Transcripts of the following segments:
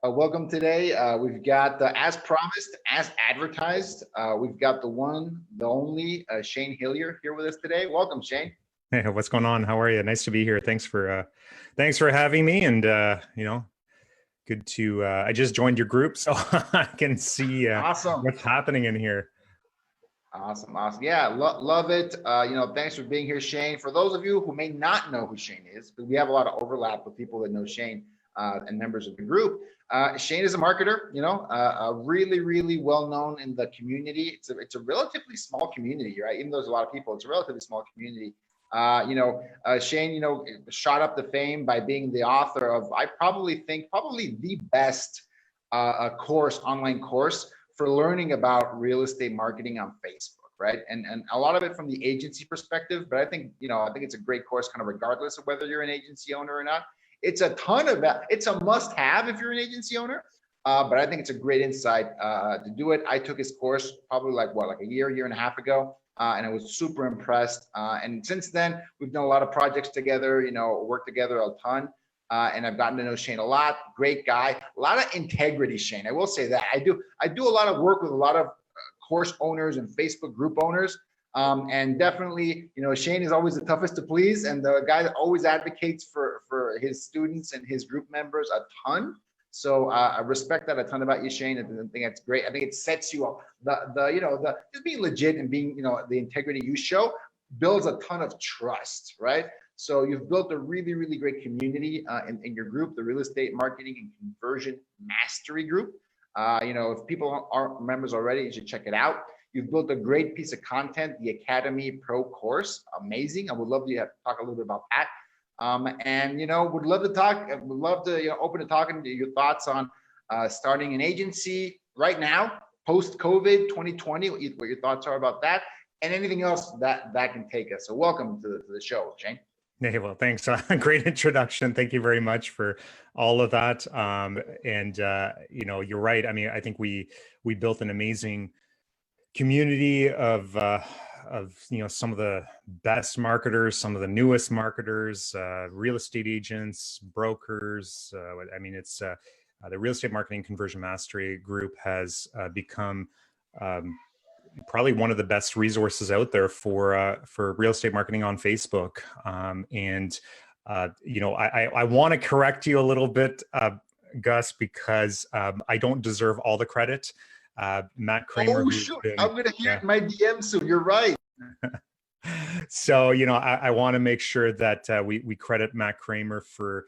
Welcome today. We've got, as promised, as advertised, we've got the one, the only Shayne Hillier here with us today. Welcome, Shayne. Hey, what's going on? How are you? Nice to be here. Thanks for having me. And good to. I just joined your group, so I can see Awesome. What's happening in here. Awesome. Yeah, love it. Thanks for being here, Shayne. For those of you who may not know who Shayne is, but we have a lot of overlap with people that know Shayne and members of the group. Shayne is a marketer, really, really well known in the community. It's a relatively small community, right? Even though there's a lot of people, it's a relatively small community. Shayne, shot up to fame by being the author of, I probably think, the best online course for learning about real estate marketing on Facebook, right? And a lot of it from the agency perspective, but I think it's a great course kind of regardless of whether you're an agency owner or not. It's a must-have if you're an agency owner, but I think it's a great insight to do it. I took his course probably like a year and a half ago, and I was super impressed. And since then, we've done a lot of projects together, worked together a ton, and I've gotten to know Shayne a lot. Great guy, a lot of integrity, Shayne. I will say that I do a lot of work with a lot of course owners and Facebook group owners. And definitely, Shayne is always the toughest to please, and the guy that always advocates for his students and his group members a ton. So I respect that a ton about you, Shayne. I think that's great. I think it sets you up. The just being legit and being, the integrity you show builds a ton of trust, right? So you've built a really, really great community in your group, the Real Estate Marketing and Conversion Mastery Group. If people aren't members already, you should check it out. You've built a great piece of content, the Academy Pro course, amazing. I would love to talk a little bit about that. Would love to open to talking to your thoughts on starting an agency right now, post-COVID 2020, what your thoughts are about that, and anything else that can take us. So welcome to the show, Shayne. Hey, well, thanks. Great introduction. Thank you very much for all of that. You're right. I mean, I think we built an amazing community of some of the best marketers, some of the newest marketers, real estate agents, brokers. It's the Real Estate Marketing Conversion Mastery Group has become probably one of the best resources out there for real estate marketing on Facebook. I want to correct you a little bit, Gus, because I don't deserve all the credit. Matt Kramer. Oh shoot! I'm gonna hear it in my DM soon. You're right. So I want to make sure that we credit Matt Kramer for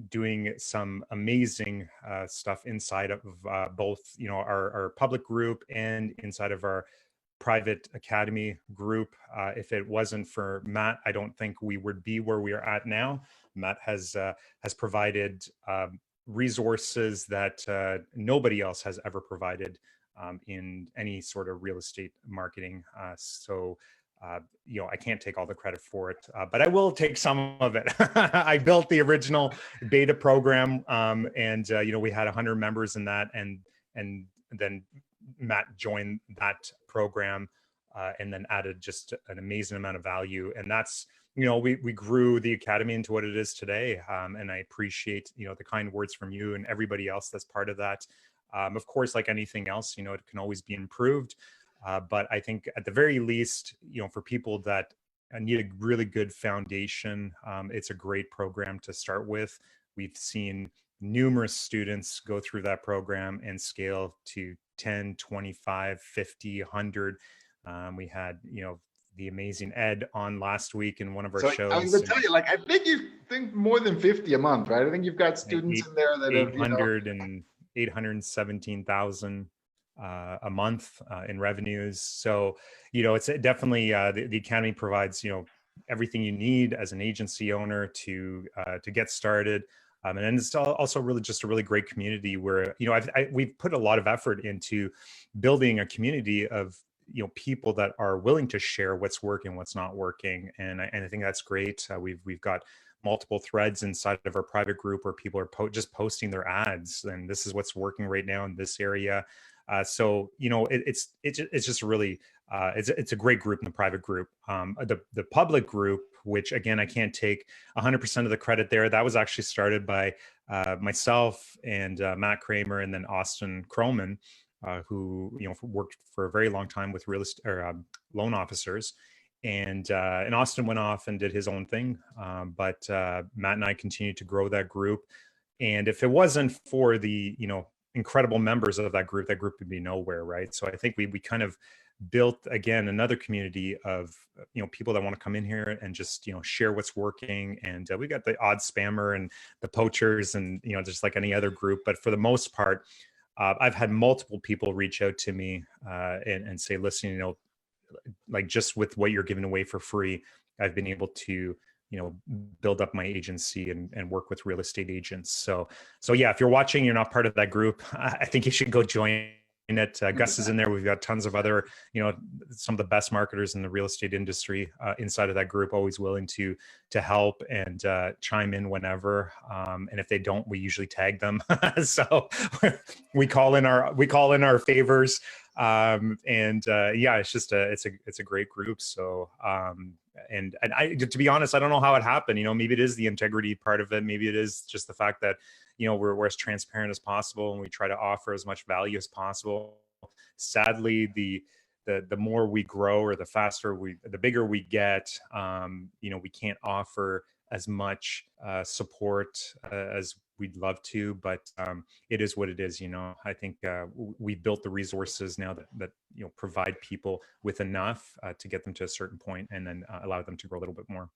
doing some amazing stuff inside of both our public group and inside of our private academy group. If it wasn't for Matt, I don't think we would be where we are at now. Matt has provided resources that nobody else has ever provided in any sort of real estate marketing. I can't take all the credit for it, but I will take some of it. I built the original beta program, and we had 100 members in that, and then Matt joined that program, and then added just an amazing amount of value. And that's, we grew the Academy into what it is today. And I appreciate, the kind words from you and everybody else that's part of that. Of course, like anything else, it can always be improved. But I think at the very least, for people that need a really good foundation, it's a great program to start with. We've seen numerous students go through that program and scale to 10, 25, 50, 100. We had, the amazing Ed on last week in one of our shows. I was going to tell you, I think you think more than 50 a month, right? I think you've got students in there that have 817,000 a month in revenues. So, it's definitely the Academy provides, everything you need as an agency owner to get started. And then it's also really just a really great community where, we've put a lot of effort into building a community of, people that are willing to share what's working, what's not working. And I think that's great. We've got multiple threads inside of our private group where people are just posting their ads, and this is what's working right now in this area. So it's just really it's a great group in the private group. The public group, which again, I can't take 100% of the credit there. That was actually started by myself and Matt Kramer, and then Austin Krollman, who worked for a very long time with real estate or loan officers. And Austin went off and did his own thing, but Matt and I continued to grow that group. And if it wasn't for the incredible members of that group would be nowhere, right? So I think we kind of built again another community of people that want to come in here and just share what's working. And we got the odd spammer and the poachers and just like any other group, but for the most part, I've had multiple people reach out to me and say, listen, like just with what you're giving away for free, I've been able to build up my agency and work with real estate agents. So yeah, if you're watching, you're not part of that group, I think you should go join it. Gus is in there. We've got tons of other, some of the best marketers in the real estate industry inside of that group, always willing to help and chime in whenever. And if they don't, we usually tag them. So we call in our favors. Yeah, it's just it's a great group. So and I, to be honest, I don't know how it happened. Maybe it is the integrity part of it. Maybe it is just the fact that we're as transparent as possible and we try to offer as much value as possible. Sadly, the more we grow or the bigger we get, we can't offer as much support as we'd love to, but it is what it is. I think we built the resources now that provide people with enough to get them to a certain point and then allow them to grow a little bit more.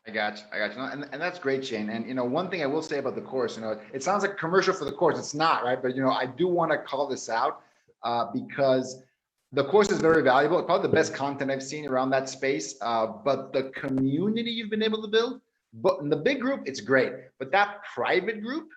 I got you. And that's great, Shayne. And one thing I will say about the course, it sounds like a commercial for the course. It's not, right? But I do want to call this out because the course is very valuable. It's probably the best content I've seen around that space. But the community you've been able to build, but in the big group, it's great. But that private group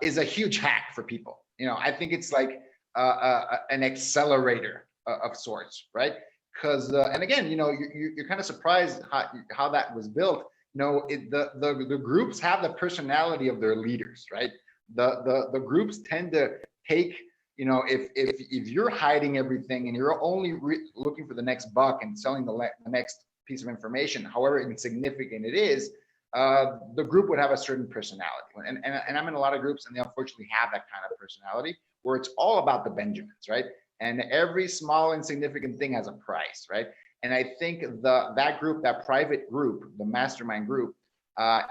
is a huge hack for people. I think it's like an accelerator of sorts, right? Because and again, you're kind of surprised how that was built. The groups have the personality of their leaders, right? The groups tend to take, if you're hiding everything and you're only looking for the next buck and selling the next piece of information, however insignificant it is, the group would have a certain personality. And I'm in a lot of groups, and they unfortunately have that kind of personality where it's all about the Benjamins, right? And every small insignificant thing has a price, right? And I think that group, that private group, the mastermind group,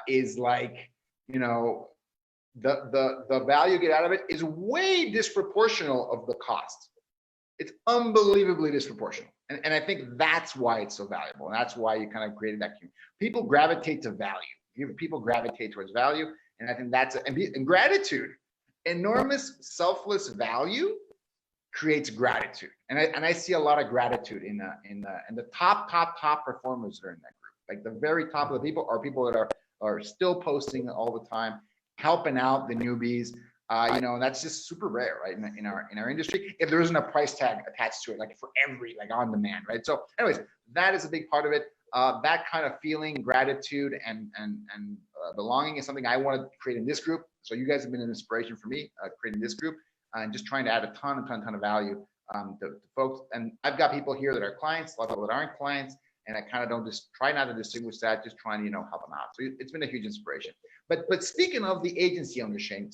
is like, the value you get out of it is way disproportional of the cost. It's unbelievably disproportional. And I think that's why it's so valuable. And that's why you kind of created that community. People gravitate to value. People gravitate towards value. And I think and gratitude, enormous selfless value creates gratitude. And I see a lot of gratitude in the top performers that are in that group. Like the very top of the people are people that are still posting all the time, helping out the newbies. And that's just super rare, right? In our industry, if there isn't a price tag attached to it, like for every, like on demand, right? So anyways, that is a big part of it. That kind of feeling, gratitude and belonging is something I want to create in this group. So you guys have been an inspiration for me, creating this group and just trying to add a ton of value to folks. And I've got people here that are clients, a lot of people that aren't clients, and I kind of don't just try not to distinguish that, just trying to, help them out. So it's been a huge inspiration. But speaking of the agency owners, Shayne,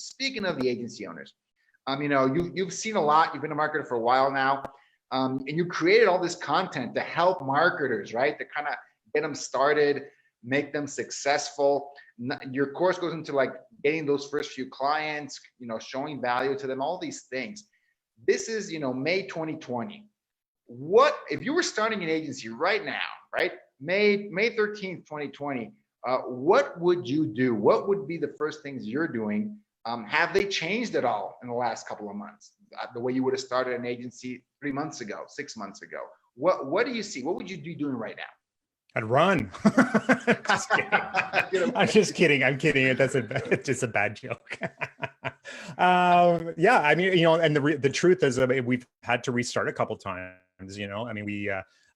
you've seen a lot, you've been a marketer for a while now, and you created all this content to help marketers, right? To kind of get them started, make them successful. Your course goes into like getting those first few clients, showing value to them, all these things. This is, May 2020. What, if you were starting an agency right now, right? May 13th, 2020, what would you do? What would be the first things you're doing? Have they changed at all in the last couple of months? The way you would have started an agency 3 months ago, 6 months ago? What do you see? What would you be doing right now? I'd run. Just kidding. I'm just kidding. I'm kidding. It's just a bad joke. Yeah, I mean, and the truth is, we've had to restart a couple times. I mean,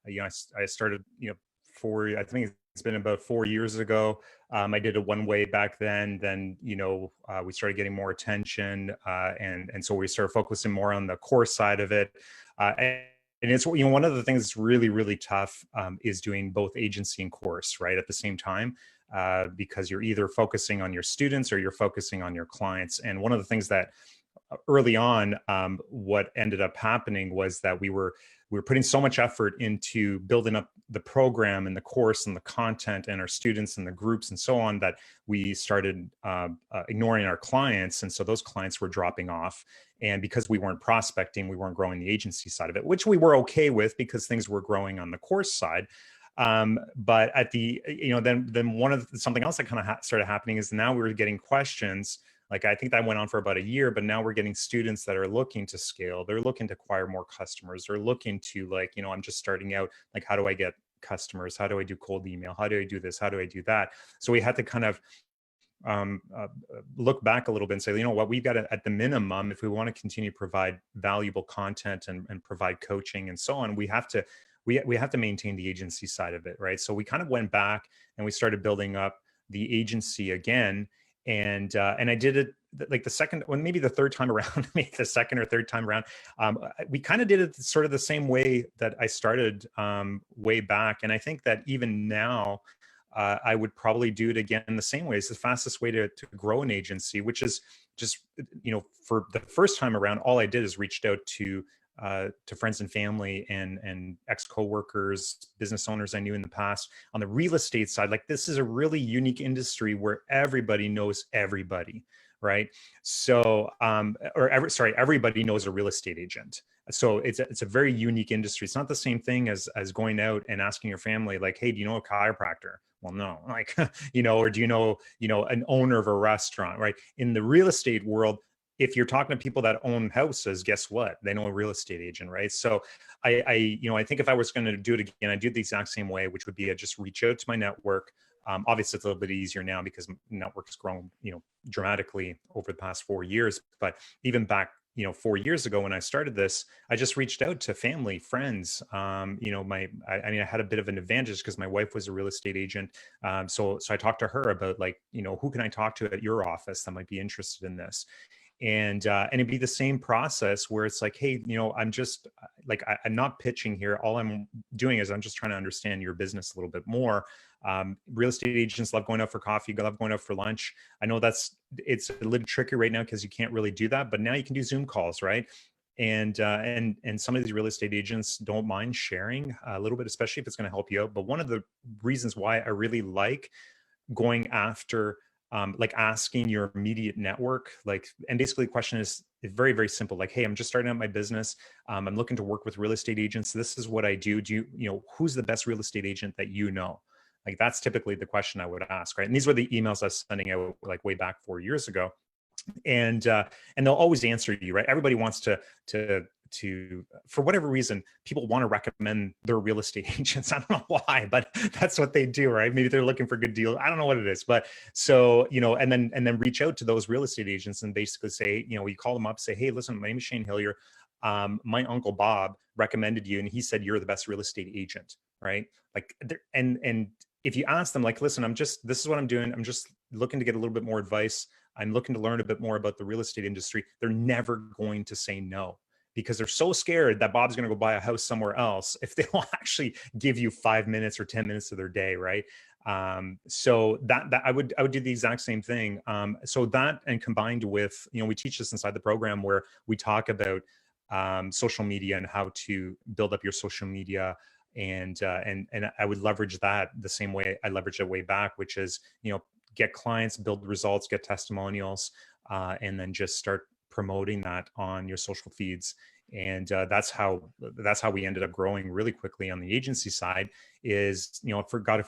I started, I think it's been about 4 years ago. I did a one-way back then. Then, we started getting more attention, and so we started focusing more on the core side of it. And it's, you know, one of the things that's really, really tough is doing both agency and course, right, at the same time, because you're either focusing on your students or you're focusing on your clients. And one of the things that early on, what ended up happening was that we were putting so much effort into building up the program and the course and the content and our students and the groups and so on, that we started ignoring our clients. And so those clients were dropping off. And because we weren't prospecting, we weren't growing the agency side of it, which we were okay with because things were growing on the course side. But at the, you know, then something else that kind of started happening is now we were getting questions. Like, I think that went on for about a year, but now we're getting students that are looking to scale. They're looking to acquire more customers. They're looking to, like, you know, I'm just starting out. Like, how do I get customers? How do I do cold email? How do I do this? How do I do that? So we had to kind of look back a little bit and say, you know what, we've got to, at the minimum, if we want to continue to provide valuable content and provide coaching and so on, we have to maintain the agency side of it, right? So we kind of went back and we started building up the agency again. And I did it like the second, well, maybe the third time around, maybe the second or third time around. We kind of did it sort of the same way that I started way back. And I think that even now, I would probably do it again the same way. It's the fastest way to grow an agency, which is just, you know, for the first time around, all I did is reached out to friends and family and ex-coworkers, business owners I knew in the past. On the real estate side, like, this is a really unique industry where everybody knows everybody, right? So, everybody knows a real estate agent. So it's a very unique industry. It's not the same thing as going out and asking your family, like, hey, do you know a chiropractor? Well, no, like, you know, or do you know, an owner of a restaurant, right? In the real estate world, if you're talking to people that own houses, guess what? They know a real estate agent, right? So I think if I was going to do it again, I'd do it the exact same way, which would be I just reach out to my network. Obviously, it's a little bit easier now because network has grown, you know, dramatically over the past 4 years. But even back, 4 years ago when I started this, I just reached out to family, friends. I had a bit of an advantage because my wife was a real estate agent. So I talked to her about, like, who can I talk to at your office that might be interested in this? And it'd be the same process where it's like, hey, I'm just like, I'm not pitching here. All I'm doing is I'm just trying to understand your business a little bit more. Real estate agents love going out for coffee, love going out for lunch. I know it's a little tricky right now because you can't really do that, but now you can do Zoom calls, right? And some of these real estate agents don't mind sharing a little bit, especially if it's going to help you out. But one of the reasons why I really like going after like asking your immediate network, like, and basically the question is very, very simple. Like, hey, I'm just starting out my business. I'm looking to work with real estate agents. This is what I do. Who's the best real estate agent that you know? Like, that's typically the question I would ask, right? And these were the emails I was sending out like way back 4 years ago. And they'll always answer you, right? Everybody wants to for whatever reason, people want to recommend their real estate agents. I don't know why, but that's what they do, right? Maybe they're looking for good deals. I don't know what it is, but so, and then reach out to those real estate agents and basically say, you call them up, say, hey, listen, my name is Shayne Hillier. My uncle Bob recommended you, and he said you're the best real estate agent, right? Like, and if you ask them, like, listen, this is what I'm doing. I'm just looking to get a little bit more advice. I'm looking to learn a bit more about the real estate industry. They're never going to say no, because they're so scared that Bob's going to go buy a house somewhere else if they will actually give you 5 minutes or 10 minutes of their day, right? So that I would do the exact same thing. So that, and combined with, we teach this inside the program where we talk about social media and how to build up your social media. And I would leverage that the same way I leveraged it way back, which is, get clients, build results, get testimonials, and then just start promoting that on your social feeds. And that's how we ended up growing really quickly on the agency side. Is, got a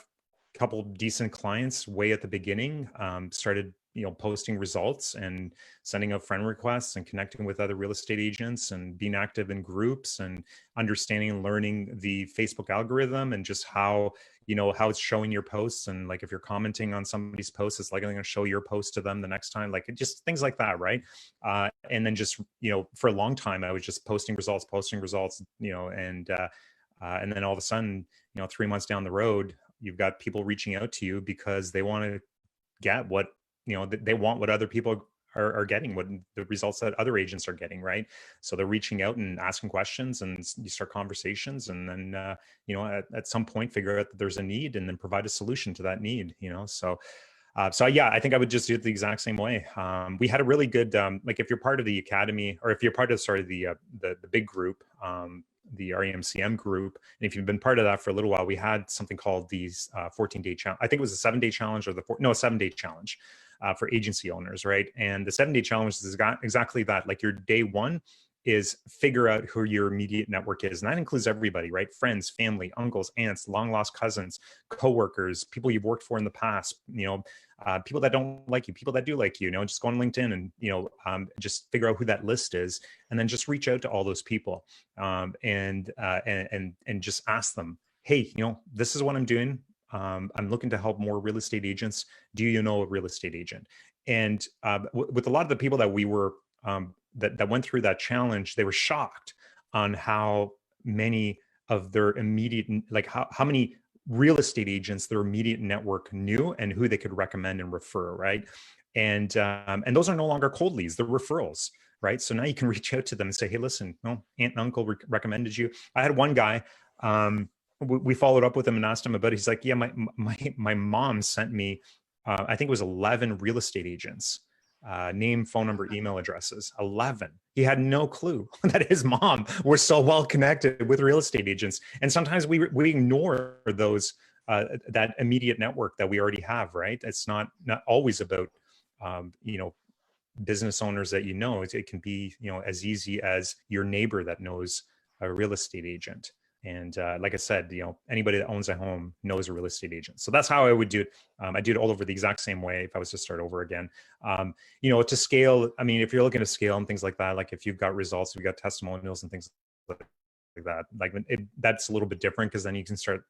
couple decent clients way at the beginning, started posting results and sending out friend requests and connecting with other real estate agents and being active in groups and understanding and learning the Facebook algorithm and just how how it's showing your posts. And like, if you're commenting on somebody's post, it's like going to show your post to them the next time, like just things like that, right? And then just for a long time I was just posting results, and then all of a sudden, 3 months down the road, you've got people reaching out to you because they want to get what they want what other people are getting, what the results that other agents are getting, right? So they're reaching out and asking questions, and you start conversations, and then at some point figure out that there's a need, and then provide a solution to that need. So yeah, I think I would just do it the exact same way. We had a really good, like if you're part of the academy, or if you're part of, sorry, the big group, the REMCM group, and if you've been part of that for a little while, we had something called these 14-day challenge. I think it was a 7-day challenge, or a 7-day challenge for agency owners, right? And the 7-day challenge is exactly that. Like your day one is figure out who your immediate network is. And that includes everybody, right? Friends, family, uncles, aunts, long lost cousins, coworkers, people you've worked for in the past, people that don't like you, people that do like you, just go on LinkedIn and, just figure out who that list is, and then just reach out to all those people, and just ask them, hey, this is what I'm doing. I'm looking to help more real estate agents. Do you know a real estate agent? And with a lot of the people that we were, that went through that challenge, they were shocked on how many of their immediate, like how many real estate agents their immediate network knew and who they could recommend and refer, right? And those are no longer cold leads, they're referrals, right? So now you can reach out to them and say, hey, listen, aunt and uncle recommended you. I had one guy, we followed up with him and asked him about it. He's like, yeah, my mom sent me, I think it was 11 real estate agents, name, phone number, email addresses, 11. He had no clue that his mom was so well connected with real estate agents. And sometimes we ignore those, that immediate network that we already have, right? It's not always about, business owners that it can be, as easy as your neighbor that knows a real estate agent. And like I said, anybody that owns a home knows a real estate agent. So that's how I would do it. I do it all over the exact same way if I was to start over again. To scale, I mean, if you're looking to scale and things like that, like if you've got results, you've got testimonials and things like that, like that's a little bit different, because then you can start,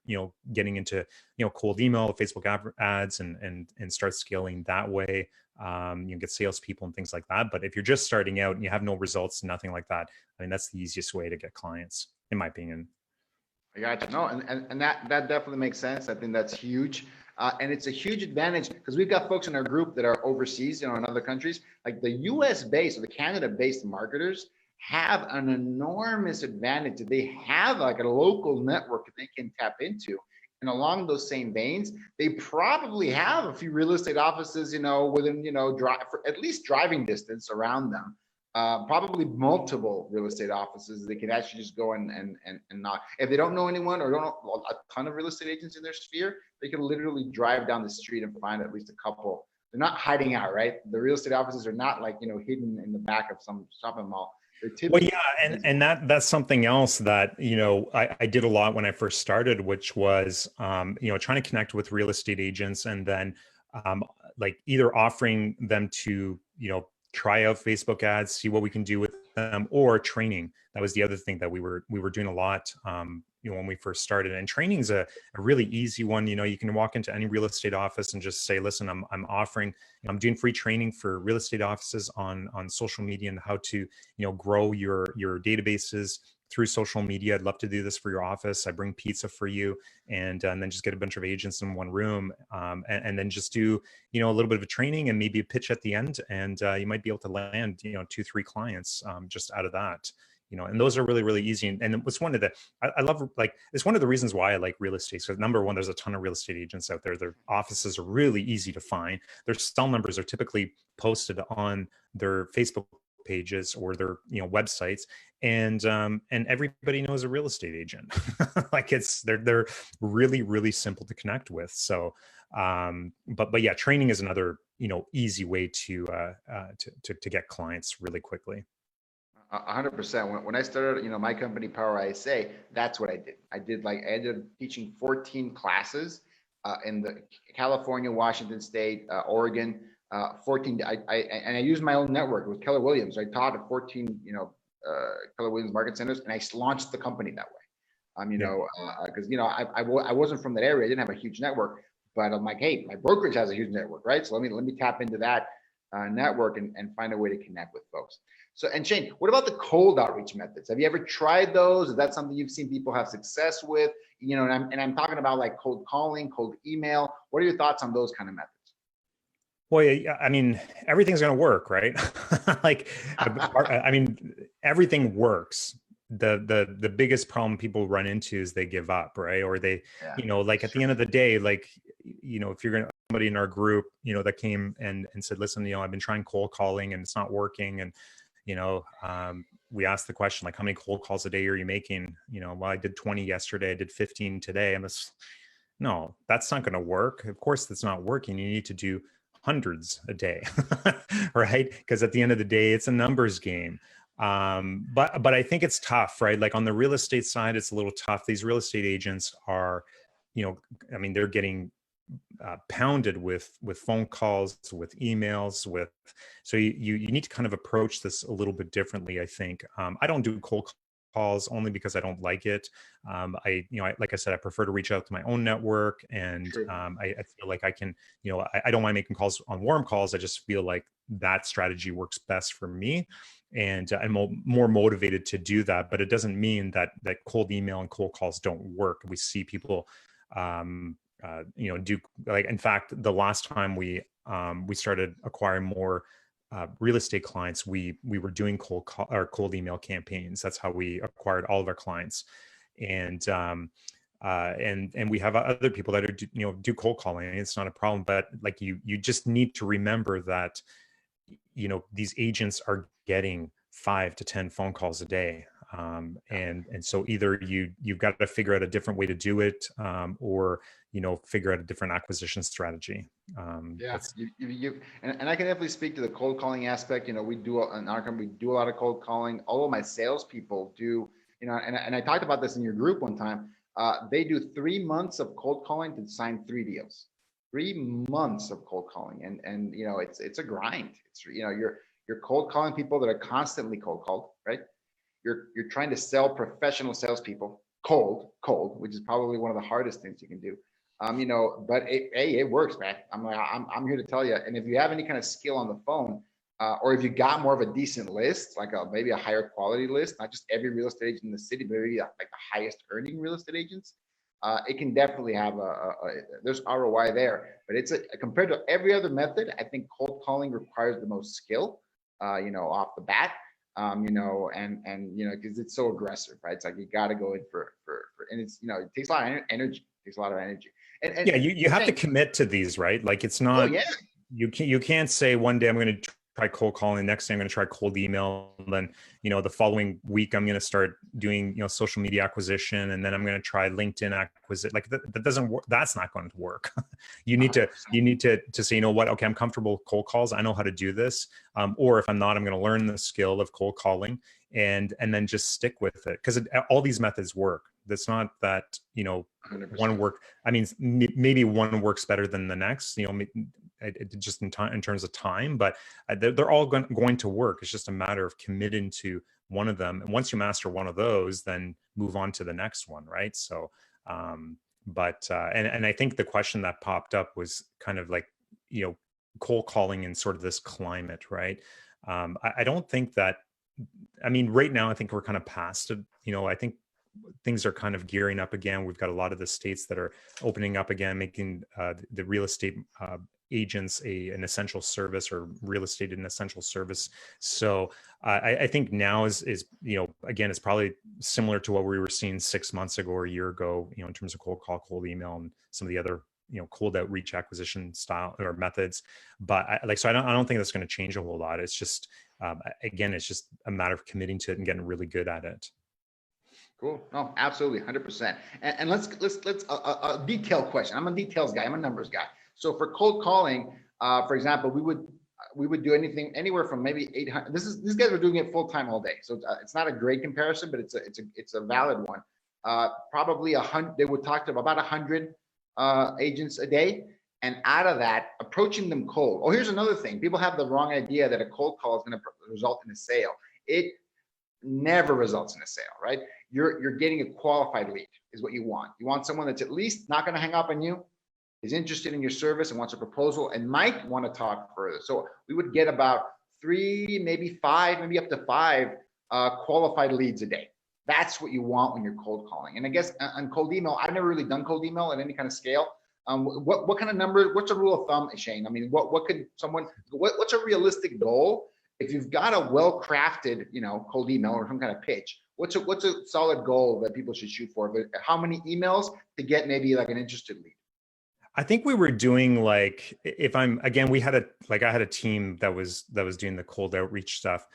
getting into, cold email, Facebook ads, and start scaling that way. You can get salespeople and things like that. But if you're just starting out and you have no results, nothing like that, I mean, that's the easiest way to get clients, in my opinion. I got you. No, and that definitely makes sense. I think that's huge. And it's a huge advantage because we've got folks in our group that are overseas, in other countries. Like the US based or the Canada based marketers have an enormous advantage. They have like a local network that they can tap into. And along those same veins, they probably have a few real estate offices, within, for at least driving distance around them. Probably multiple real estate offices. They can actually just go and knock. If they don't know anyone or don't know a ton of real estate agents in their sphere, they can literally drive down the street and find at least a couple. They're not hiding out, right? The real estate offices are not like, hidden in the back of some shopping mall. Well, yeah, and that's something else that I did a lot when I first started, which was trying to connect with real estate agents, and then like either offering them to try out Facebook ads, see what we can do with them, or training. That was the other thing that we were doing a lot when we first started. And training is a really easy one. You can walk into any real estate office and just say, listen, I'm doing free training for real estate offices on social media and how to grow your databases through social media. I'd love to do this for your office. I bring pizza for you, and then just get a bunch of agents in one room, and then just do a little bit of a training and maybe a pitch at the end, and you might be able to land 2-3 clients just out of that. And those are really, really easy. And it's one of the, I love, like, it's one of the reasons why I like real estate. So number one, there's a ton of real estate agents out there. Their offices are really easy to find. Their cell numbers are typically posted on their Facebook pages or their websites, and everybody knows a real estate agent. Like they're really, really simple to connect with. So but yeah, training is another easy way to get clients really quickly. 100%. When I started, my company Power ISA, that's what I did. I ended up teaching 14 classes in the California, Washington State, Oregon. 14. I used my own network with Keller Williams. I taught at 14, Keller Williams market centers, and I launched the company that way. Because I wasn't from that area. I didn't have a huge network, but I'm like, hey, my brokerage has a huge network, right? So let me tap into that network and find a way to connect with folks. So, and Shayne, what about the cold outreach methods? Have you ever tried those? Is that something you've seen people have success with? And I'm talking about like cold calling, cold email. What are your thoughts on those kind of methods? Well, yeah, I mean, everything's going to work, right? Like, I mean, everything works. The biggest problem people run into is they give up, right? Or they, Yeah, like that's at the true. end of the day, like, if you're going to somebody in our group, that came and said, listen, I've been trying cold calling and it's not working, and we asked the question, like, how many cold calls a day are you making? Well, I did 20 yesterday, I did 15 today. No, that's not going to work. Of course, that's not working. You need to do hundreds a day, right? Because at the end of the day, it's a numbers game. But I think it's tough, right? Like on the real estate side, it's a little tough. These real estate agents are, I mean, they're getting pounded with phone calls, with emails, with so you need to kind of approach this a little bit differently. I think I don't do cold calls only because I don't like it. Like I said, I prefer to reach out to my own network, and True. I feel like I can, I don't mind making calls on warm calls. I just feel like that strategy works best for me, and I'm more motivated to do that. But it doesn't mean that cold email and cold calls don't work. We see people do, like, in fact, the last time we started acquiring more real estate clients, we were doing cold email campaigns. That's how we acquired all of our clients. And we have other people that are do cold calling. It's not a problem, but like you just need to remember that these agents are getting 5 to 10 phone calls a day. And so either you've got to figure out a different way to do it, or figure out a different acquisition strategy. Yeah, and I can definitely speak to the cold calling aspect. We do in our company, we do a lot of cold calling. All of my salespeople do, and I talked about this in your group one time. They do 3 months of cold calling to sign 3 deals. 3 months of cold calling, and it's a grind. It's you're cold calling people that are constantly cold called, right? You're trying to sell professional salespeople cold, which is probably one of the hardest things you can do. But it works, man. I'm here to tell you. And if you have any kind of skill on the phone, or if you got more of a decent list, like maybe a higher quality list, not just every real estate agent in the city, but maybe like the highest earning real estate agents, it can definitely have there's ROI there. But it's compared to every other method, I think cold calling requires the most skill, off the bat. Because it's so aggressive, right? It's like you got to go in and it's it takes a lot of energy. It takes a lot of energy. Yeah, you have to Shayne, commit to these, right? Like it's oh not, yeah, you can't say one day I'm going to try cold calling, next day I'm going to try cold email, and then the following week I'm going to start doing social media acquisition, and then I'm going to try LinkedIn acquisition. Like that doesn't work. That's not going to work. You need to 100%. say, what, okay, I'm comfortable with cold calls, I know how to do this, or if I'm not, I'm going to learn the skill of cold calling, and then just stick with it, because all these methods work. That's not that 100%. One work. I mean, maybe one works better than the next. Just in time, in terms of time, but they're all going to work. It's just a matter of committing to one of them. And once you master one of those, then move on to the next one, right? So, and I think the question that popped up was kind of like, cold calling in sort of this climate, right? I don't think that. I mean, right now, I think we're kind of past it. I think things are kind of gearing up again. We've got a lot of the states that are opening up again, making the real estate agents an essential service, or real estate an essential service. So I think now is again, it's probably similar to what we were seeing 6 months ago or a year ago, in terms of cold call, cold email, and some of the other cold outreach acquisition style or methods. But I don't think that's going to change a whole lot. It's just again, it's just a matter of committing to it and getting really good at it. Cool. No, absolutely, 100%. And let's a detailed question. I'm a details guy. I'm a numbers guy. So for cold calling, for example, we would do anything anywhere from maybe 800. These guys are doing it full time all day, so it's not a great comparison, but it's a valid one. Probably 100. They would talk to about 100 agents a day, and out of that, approaching them cold. Oh, here's another thing. People have the wrong idea that a cold call is going to result in a sale. It never results in a sale, right? You're getting a qualified lead is what you want. You want someone that's at least not going to hang up on you, is interested in your service and wants a proposal, and might want to talk further. So we would get about 3, maybe 5, maybe up to 5 qualified leads a day. That's what you want when you're cold calling. And I guess on cold email, I've never really done cold email at any kind of scale. What kind of number, what's a rule of thumb, Shayne? I mean, what could someone, what's a realistic goal? If you've got a well-crafted, cold email or some kind of pitch, what's a solid goal that people should shoot for? But how many emails to get maybe like an interested lead? I think we were doing like, we had I had a team that was doing the cold outreach stuff.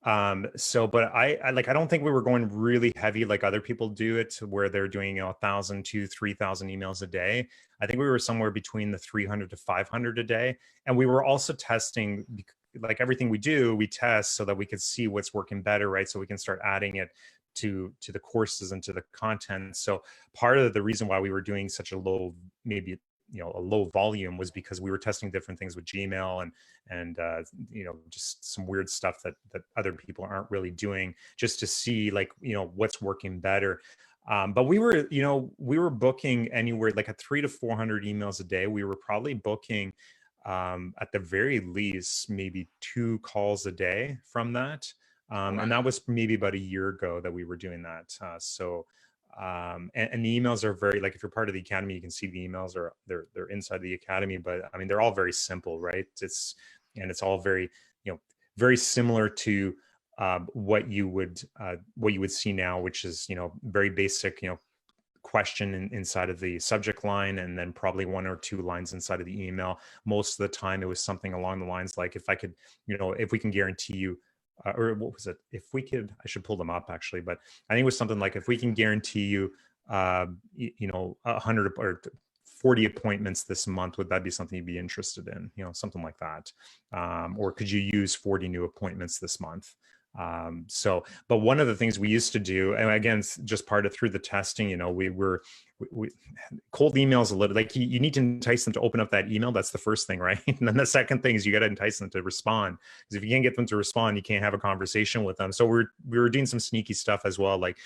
But I don't think we were going really heavy like other people do it, where they're doing 1,000 to 3,000 emails a day. I think we were somewhere between the 300 to 500 a day, and we were also testing, like everything we do, we test so that we could see what's working better, right? So we can start adding it to the courses and to the content. So part of the reason why we were doing such a low, maybe a low volume, was because we were testing different things with Gmail and just some weird stuff that other people aren't really doing, just to see what's working better. But we were booking anywhere like at 300 to 400 emails a day. We were probably booking at the very least maybe 2 calls a day from that. And that was maybe about a year ago that we were doing that. And the emails are very, like, if you're part of the academy, you can see the emails they're inside the academy, but I mean, they're all very simple, right? It's all very, very similar to what you would see now, which is, very basic, question inside of the subject line, and then probably 1 or 2 lines inside of the email. Most of the time it was something along the lines like, if we can guarantee you, or what was it? If we could, I should pull them up actually, but I think it was something like, if we can guarantee you, 100 or 40 appointments this month, would that be something you'd be interested in? Something like that. Or could you use 40 new appointments this month? But one of the things we used to do, and again, just part of through the testing, we cold emails a little, like you need to entice them to open up that email. That's the first thing, right? And then the second thing is you got to entice them to respond, because if you can't get them to respond, you can't have a conversation with them. So we were doing some sneaky stuff as well, like,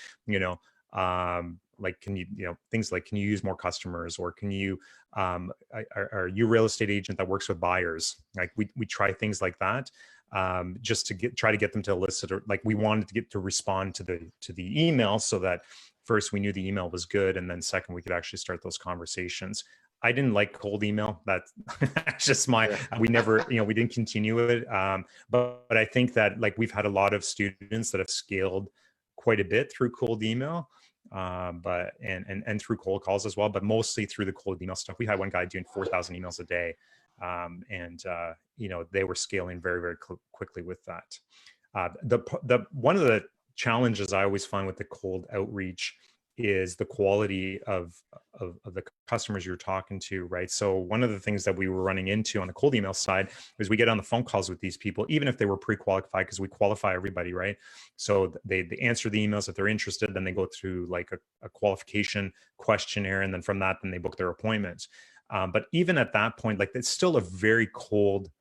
like, can you, things like, can you use more customers, or can you, are you a real estate agent that works with buyers? Like we try things like that. Just to try to get them to elicit, or like we wanted to get to respond to the email, so that first we knew the email was good, and then second we could actually start those conversations. I didn't like cold email. That's just we never, we didn't continue it. But I think that like we've had a lot of students that have scaled quite a bit through cold email, but and through cold calls as well, but mostly through the cold email stuff. We had one guy doing 4,000 emails a day. They were scaling very, very quickly with that. The one of the challenges I always find with the cold outreach is the quality of the customers you're talking to, right? So one of the things that we were running into on the cold email side is we get on the phone calls with these people, even if they were pre-qualified, because we qualify everybody, right? So they answer the emails if they're interested, then they go through like a qualification questionnaire, and then from that, then they book their appointments. But even at that point, like, it's still a very cold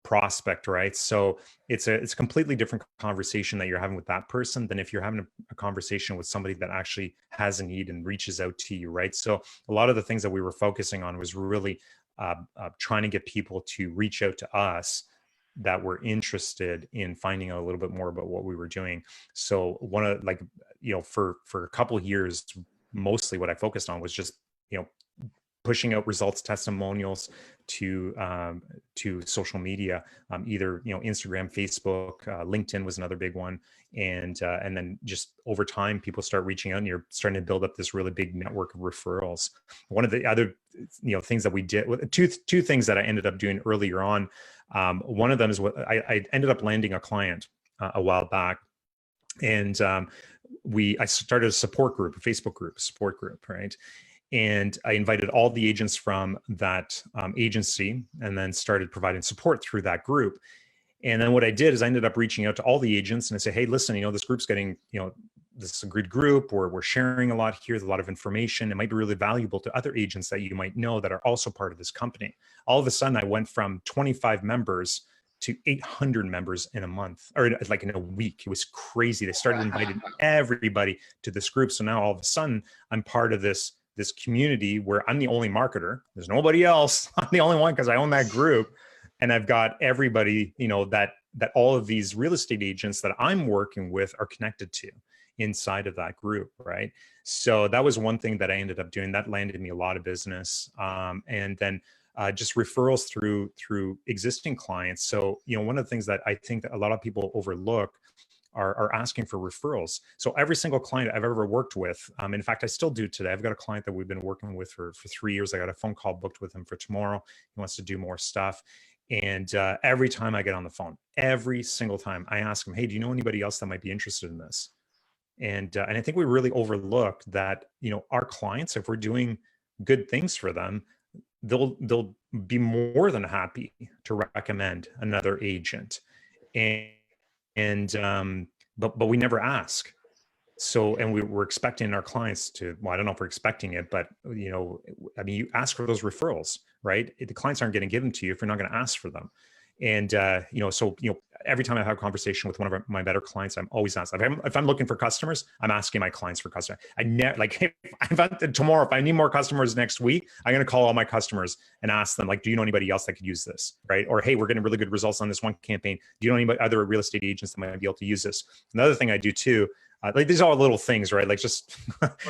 prospect, right? So it's a completely different conversation that you're having with that person than if you're having a conversation with somebody that actually has a need and reaches out to you, right? So a lot of the things that we were focusing on was really trying to get people to reach out to us that were interested in finding out a little bit more about what we were doing. So one of, like, for a couple of years, mostly what I focused on was just, pushing out results testimonials to social media, either Instagram, Facebook, LinkedIn was another big one, and then just over time, people start reaching out, and you're starting to build up this really big network of referrals. One of the other things that we did, two things that I ended up doing earlier on. One of them is what I ended up landing a client a while back, and I started a support group, a Facebook group, support group, right? And I invited all the agents from that agency, and then started providing support through that group. And then what I did is I ended up reaching out to all the agents, and I said, hey, listen, this group's getting, this is a good group, or we're sharing a lot here. There's a lot of information. It might be really valuable to other agents that you might know that are also part of this company. All of a sudden, I went from 25 members to 800 members in a month, or like in a week. It was crazy. They started inviting everybody to this group. So now all of a sudden, I'm part of this community where I'm the only marketer. There's nobody else. I'm the only one because I own that group. And I've got everybody, that all of these real estate agents that I'm working with are connected to. inside of that group, right? So that was one thing that I ended up doing that landed me a lot of business. And then just referrals through existing clients. So, one of the things that I think that a lot of people overlook are asking for referrals. So every single client I've ever worked with, in fact, I still do today. I've got a client that we've been working with for 3 years. I got a phone call booked with him for tomorrow. He wants to do more stuff. And every time I get on the phone, every single time I ask him, hey, do you know anybody else that might be interested in this? And I think we really overlook that, our clients, if we're doing good things for them, they'll be more than happy to recommend another agent. But we never ask. So, and we're expecting our clients to, well, I don't know if we're expecting it, but you ask for those referrals, right? The clients aren't going to give them to you if you're not going to ask for them. And, so every time I have a conversation with one of my better clients, I'm always asking. If I'm looking for customers, I'm asking my clients for customers. I never, like, tomorrow, if I need more customers next week, I'm going to call all my customers and ask them, like, do you know anybody else that could use this, right? Or, hey, we're getting really good results on this one campaign. Do you know anybody, other real estate agents that might be able to use this? Another thing I do too, like, these are all little things, right? Like, just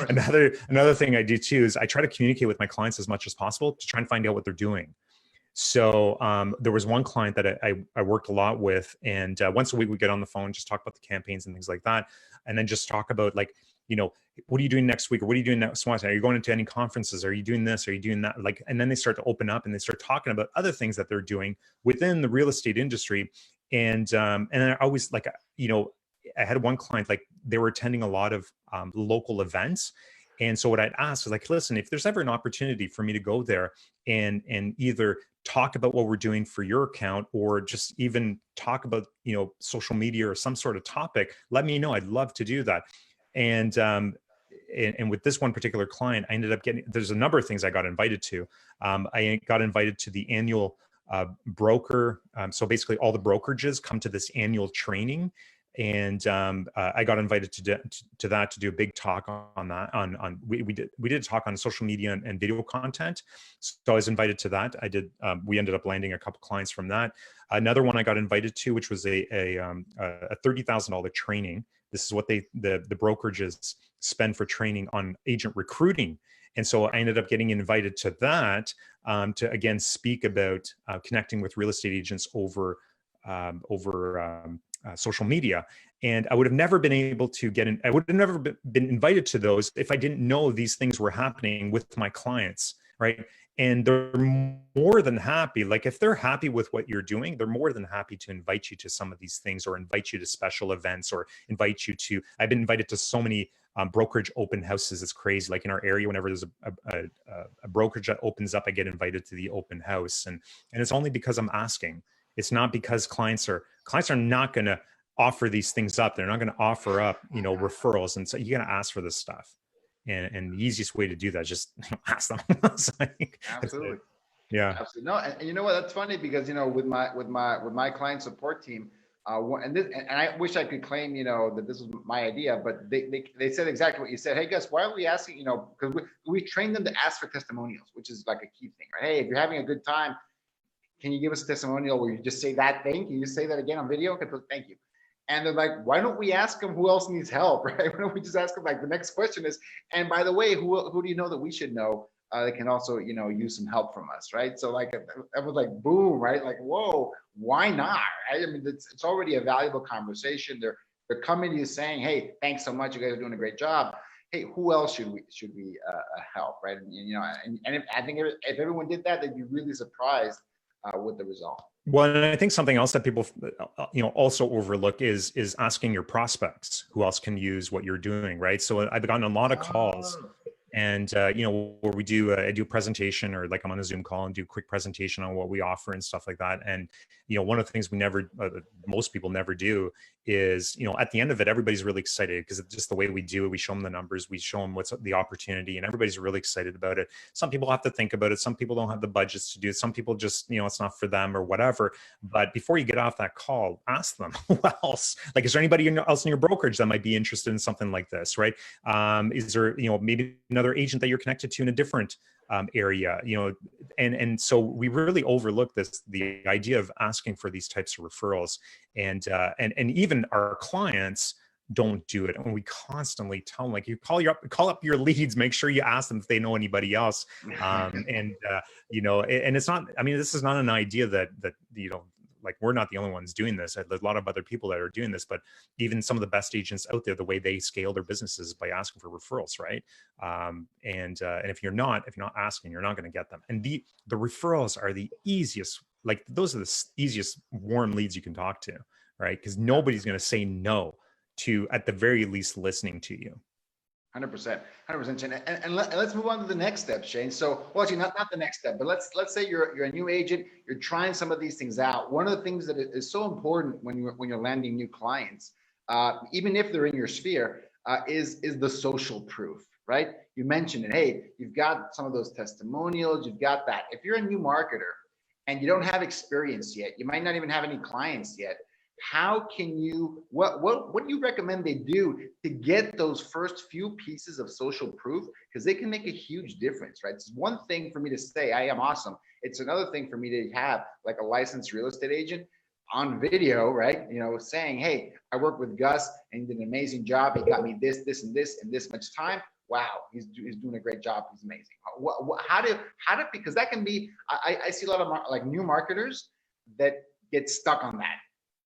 another thing I do too is I try to communicate with my clients as much as possible to try and find out what they're doing. So there was one client that I worked a lot with, and once a week we get on the phone, just talk about the campaigns and things like that, and then just talk about, like, what are you doing next week, or what are you doing next month? Are you going into any conferences? Are you doing this? Are you doing that? Like, and then they start to open up and they start talking about other things that they're doing within the real estate industry, and I always, like, I had one client, like, they were attending a lot of local events. And so what I'd ask is, like, listen, if there's ever an opportunity for me to go there and either talk about what we're doing for your account, or just even talk about, social media or some sort of topic, let me know. I'd love to do that. And with this one particular client, I ended up there's a number of things I got invited to. I got invited to the annual broker. So basically all the brokerages come to this annual training. And I got invited to that, to do a big talk on that. We did a talk on social media and video content. So I was invited to that. We ended up landing a couple clients from that. Another one I got invited to, which was a $30,000 training. This is what the brokerages spend for training on agent recruiting. And so I ended up getting invited to that, to again speak about connecting with real estate agents over social media. And I would have never been able to I would have never been invited to those if I didn't know these things were happening with my clients, right? And they're more than happy. Like, if they're happy with what you're doing, they're more than happy to invite you to some of these things, or invite you to special events, or invite you to, I've been invited to so many brokerage open houses. It's crazy. Like, in our area, whenever there's a brokerage that opens up, I get invited to the open house. And it's only because I'm asking. It's not because clients are not going to offer these things up. They're not going to offer up, referrals. And so you got to ask for this stuff. And the easiest way to do that is just ask them. Absolutely. Yeah. Absolutely. No, and you know what? That's funny because, with my client support team, and I wish I could claim, that this was my idea, but they said exactly what you said. Hey, Gus, why are we asking, because we trained them to ask for testimonials, which is like a key thing, right? Hey, if you're having a good time, can you give us a testimonial where you just say that thing? Can you say that again on video? Thank you. And they're like, why don't we ask them who else needs help, right? Why don't we just ask them, like, the next question is, and by the way, who do you know that we should know that can also, use some help from us, right? So, like, that was like, boom, right? Like, whoa, why not? Right? I mean, it's already a valuable conversation. They're coming to you saying, hey, thanks so much. You guys are doing a great job. Hey, who else should we help, right? And I think if everyone did that, they'd be really surprised with the result. Well, and I think something else that people, also overlook is asking your prospects who else can use what you're doing, right? So I've gotten a lot of calls, and where we do I do a presentation, or like I'm on a Zoom call and do a quick presentation on what we offer and stuff like that. And one of the things most people never do is, at the end of it, everybody's really excited, because it's just the way we do it. We show them the numbers, we show them what's the opportunity, and everybody's really excited about it. Some people have to think about it. Some people don't have the budgets to do it. Some people just, it's not for them or whatever. But before you get off that call, ask them, who else? Like, is there anybody else in your brokerage that might be interested in something like this, right? Is there, maybe another agent that you're connected to in a different area, and so we really overlook the idea of asking for these types of referrals, and even our clients, don't do it. And we constantly tell them, like, you call up your leads, make sure you ask them if they know anybody else. You know, and it's not, I mean, this is not an idea that, you know, like, we're not the only ones doing this. There's a lot of other people that are doing this, but even some of the best agents out there, the way they scale their businesses is by asking for referrals, right? And if you're not asking, you're not going to get them. And the referrals are the easiest, like, those are the easiest warm leads you can talk to, right? Because nobody's going to say no to, at the very least, listening to you. 100%, 100%, Shayne. And let's move on to the next step, Shayne. So, well, actually, not the next step, but let's say you're a new agent, you're trying some of these things out. One of the things that is so important when you're landing new clients, even if they're in your sphere, is the social proof, right? You mentioned it. Hey, you've got some of those testimonials, you've got that. If you're a new marketer and you don't have experience yet, you might not even have any clients yet. How can you, what do you recommend they do to get those first few pieces of social proof? Because they can make a huge difference, right? It's one thing for me to say, I am awesome. It's another thing for me to have like a licensed real estate agent on video, right? You know, saying, hey, I worked with Gus and he did an amazing job. He got me this, this, and this in this much time. Wow, he's doing a great job. He's amazing. How do, because that can be, I see a lot of like new marketers that get stuck on that.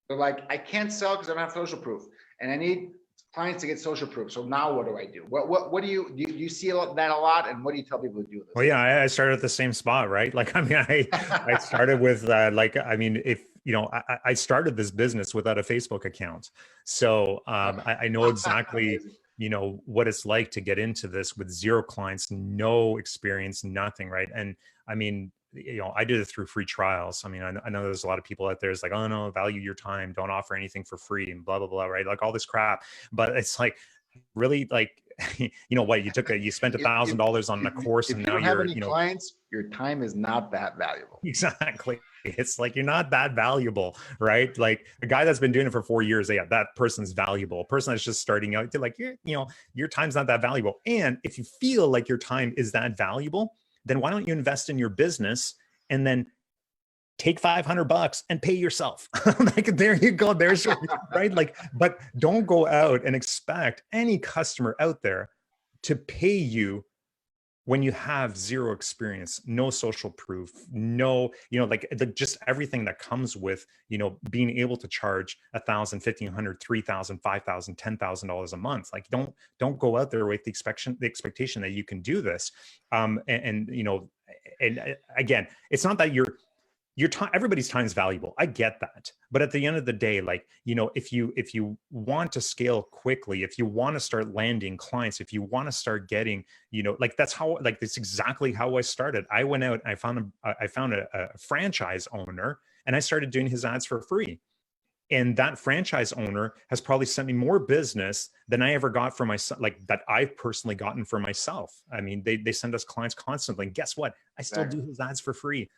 They're like, I can't sell because I don't have social proof, and I need clients to get social proof. So now what do I do? What do you see that a lot, and what do you tell people to do? Well, yeah, I started at the same spot, right? Like, I mean, I started with like, I mean, if you know, I started this business without a Facebook account, so I know exactly, you know, what it's like to get into this with zero clients, no experience, nothing, right? And I mean, you know, I did it through free trials. I mean, I know there's a lot of people out there is like, oh no, value your time, don't offer anything for free, and blah blah blah, right? Like all this crap. But it's like, really, like, you know what, you spent $1,000 on a course, and now you're, you know, clients, your time is not that valuable. Exactly. It's like, you're not that valuable, right? Like a guy that's been doing it for 4 years, yeah, that person's valuable. A person that's just starting out, like, you know, your time's not that valuable. And if you feel like your time is that valuable, then why don't you invest in your business and then take $500 and pay yourself? Like, there you go. There's right. Like, but don't go out and expect any customer out there to pay you when you have zero experience, no social proof, no, you know, like just everything that comes with, you know, being able to charge $1,000, $1,500, $3,000, $5,000, $10,000 a month. Like, don't go out there with the expectation that you can do this. And you know, and again, it's not that your time, everybody's time is valuable. I get that. But at the end of the day, like, you know, if you want to scale quickly, if you want to start landing clients, if you want to start getting, you know, like that's exactly how I started. I went out and I found a franchise owner, and I started doing his ads for free. And that franchise owner has probably sent me more business than I ever got for myself, like that I've personally gotten for myself. I mean, they send us clients constantly. And guess what? I still do his ads for free.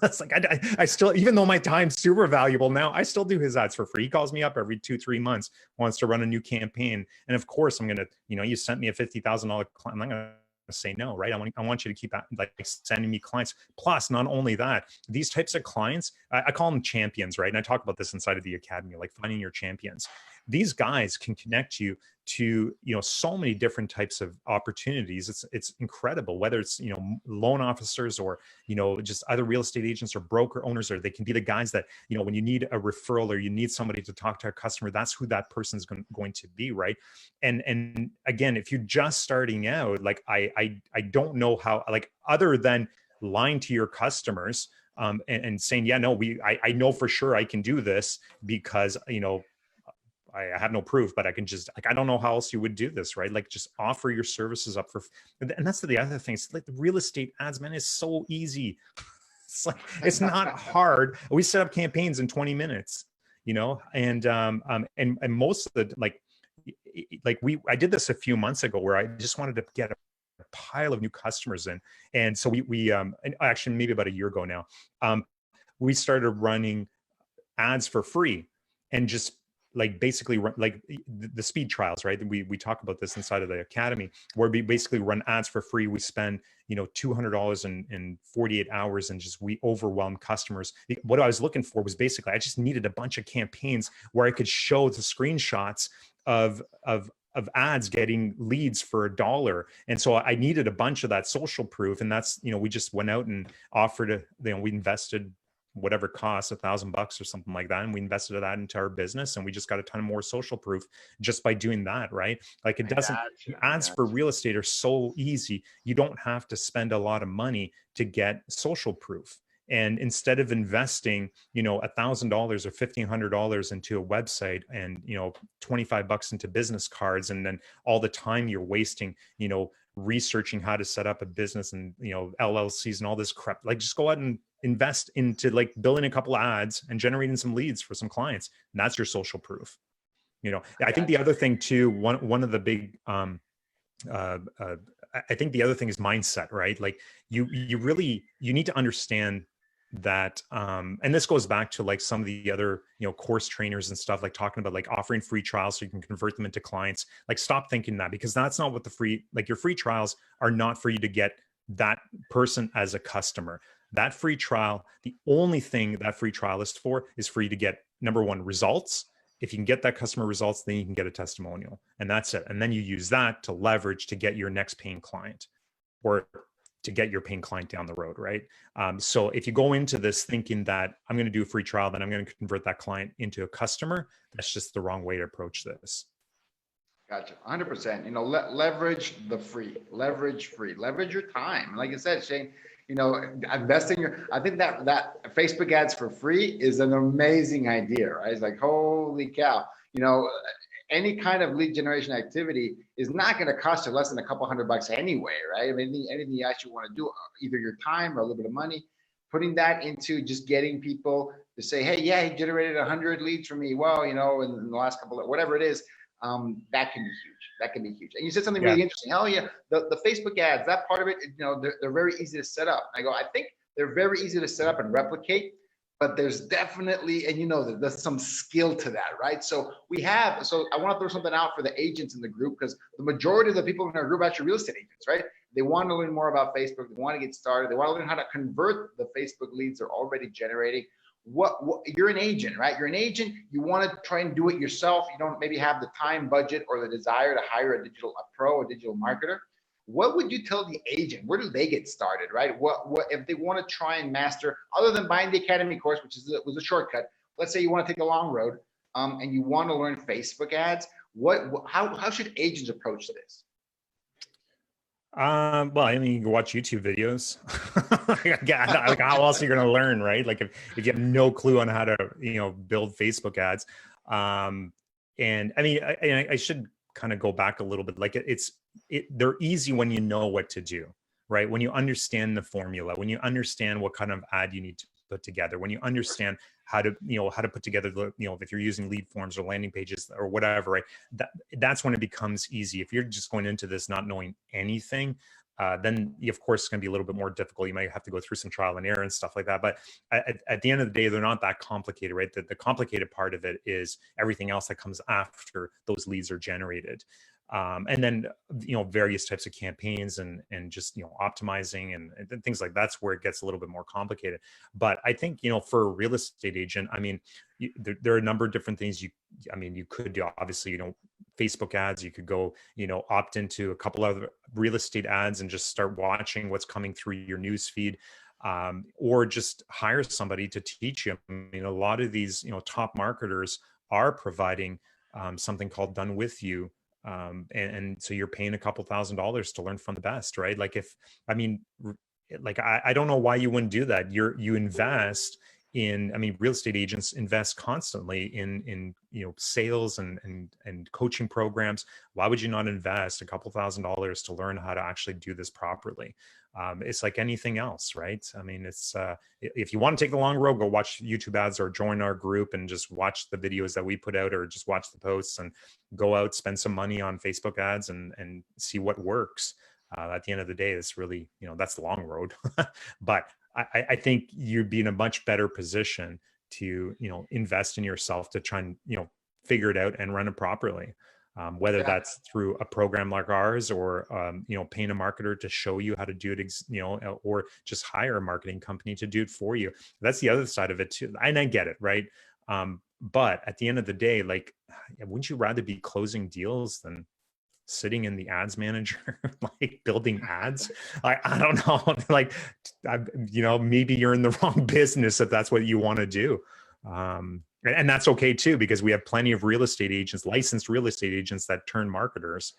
It's like, I still, even though my time's super valuable now, I still do his ads for free. He calls me up every 2-3 months, wants to run a new campaign. And of course, I'm going to, you know, you sent me a $50,000 client. I'm not going to say no, right? I want you to keep like sending me clients. Plus, not only that, these types of clients, I call them champions, right? And I talk about this inside of the academy, like finding your champions. These guys can connect you to, you know, so many different types of opportunities. It's incredible, whether it's, you know, loan officers or, you know, just other real estate agents or broker owners, or they can be the guys that, you know, when you need a referral or you need somebody to talk to a customer, that's who that person's going to be, right? And again, if you're just starting out, like I don't know how, like, other than lying to your customers and saying, yeah, no, I know for sure I can do this because, you know, I have no proof, but I can just, like, I don't know how else you would do this, right? Like, just offer your services up for, and that's the other thing. It's like the real estate ads, man, is so easy. It's like, it's not hard. We set up campaigns in 20 minutes, you know, and most of the, like I did this a few months ago where I just wanted to get a pile of new customers in. And so we and actually maybe about a year ago now, we started running ads for free and just like basically like the speed trials, right? We talk about this inside of the academy, where we basically run ads for free. We spend, you know, $200 in 48 hours, and just we overwhelm customers. What I was looking for was basically, I just needed a bunch of campaigns where I could show the screenshots of ads getting leads for $1. And so I needed a bunch of that social proof. And that's, we just went out and offered we invested whatever costs $1,000 or something like that. And we invested that into our business, and we just got a ton of more social proof just by doing that. Right. Like ads for real estate are so easy. You don't have to spend a lot of money to get social proof. And instead of investing, $1,000 or $1,500 into a website and, $25 into business cards, and then all the time you're wasting, researching how to set up a business and, LLCs and all this crap, like just go out and invest into like building a couple of ads and generating some leads for some clients. And that's your social proof. I think the other thing too, one of the big, I think the other thing is mindset, right? Like you need to understand that, and this goes back to like some of the other, course trainers and stuff, like talking about like offering free trials so you can convert them into clients. Like stop thinking that, because that's not what your free trials are not for you to get that person as a customer. That free trial, the only thing that free trial is for you to get, number one, results. If you can get that customer results, then you can get a testimonial, and that's it. And then you use that to leverage to get your next paying client, or to get your paying client down the road, right? So if you go into this thinking that I'm going to do a free trial, then I'm going to convert that client into a customer, that's just the wrong way to approach this. Gotcha. 100%. Leverage the free, leverage your time. Like I said, Shayne, invest in I think that Facebook ads for free is an amazing idea, right? It's like, holy cow, any kind of lead generation activity is not going to cost you less than a couple $100 anyway, right? I mean, anything you actually want to do, either your time or a little bit of money, putting that into just getting people to say, hey, yeah, he generated 100 leads for me. Well, in the last couple of, whatever it is, that can be huge. That can be huge. And you said something really interesting. Hell yeah, the Facebook ads, that part of it, they're very easy to set up. I think they're very easy to set up and replicate, but there's definitely, and there's some skill to that, right? So I want to throw something out for the agents in the group, because the majority of the people in our group are actually real estate agents, right? They want to learn more about Facebook. They want to get started. They want to learn how to convert the Facebook leads they're already generating. What you're an agent, right? You're an agent. You want to try and do it yourself. You don't maybe have the time, budget, or the desire to hire a pro, a digital marketer. What would you tell the agent? Where do they get started, right? What if they want to try and master, other than buying the academy course, which was a shortcut? Let's say you want to take the long road, and you want to learn Facebook ads. How should agents approach this? Well, I mean, you can watch YouTube videos. Like how else are you going to learn, right? Like if you have no clue on how to, build Facebook ads. And I mean, I should kind of go back a little bit. Like they're easy when you know what to do, right? When you understand the formula, when you understand what kind of ad you need to put together, when you understand how to put together if you're using lead forms or landing pages or whatever, right? That's when it becomes easy. If you're just going into this not knowing anything, then of course it's going to be a little bit more difficult. You might have to go through some trial and error and stuff like that. But at the end of the day, they're not that complicated, right? The complicated part of it is everything else that comes after those leads are generated. And then, various types of campaigns and just, optimizing and things like that's where it gets a little bit more complicated. But I think, for a real estate agent, I mean, there are a number of different things you could do. Obviously, Facebook ads, you could go, opt into a couple of real estate ads and just start watching what's coming through your news feed. Or just hire somebody to teach you. I mean, a lot of these, top marketers are providing something called Done With You. And so you're paying a couple $1,000s to learn from the best, right? Like I don't know why you wouldn't do that. You invest in, real estate agents invest constantly in sales and coaching programs. Why would you not invest a couple $1,000s to learn how to actually do this properly? It's like anything else, right? I mean, it's if you want to take the long road, go watch YouTube ads or join our group and just watch the videos that we put out, or just watch the posts and go out, spend some money on Facebook ads and see what works. At the end of the day, it's really, that's the long road. But I think you'd be in a much better position to, invest in yourself to try and, figure it out and run it properly. Whether that's through a program like ours or, paying a marketer to show you how to do it, or just hire a marketing company to do it for you. That's the other side of it too. And I get it, right? But at the end of the day, like, wouldn't you rather be closing deals than sitting in the ads manager, like building ads? I don't know. Like, maybe you're in the wrong business if that's what you want to do. And that's okay too, because we have plenty of real estate agents, licensed real estate agents that turn marketers,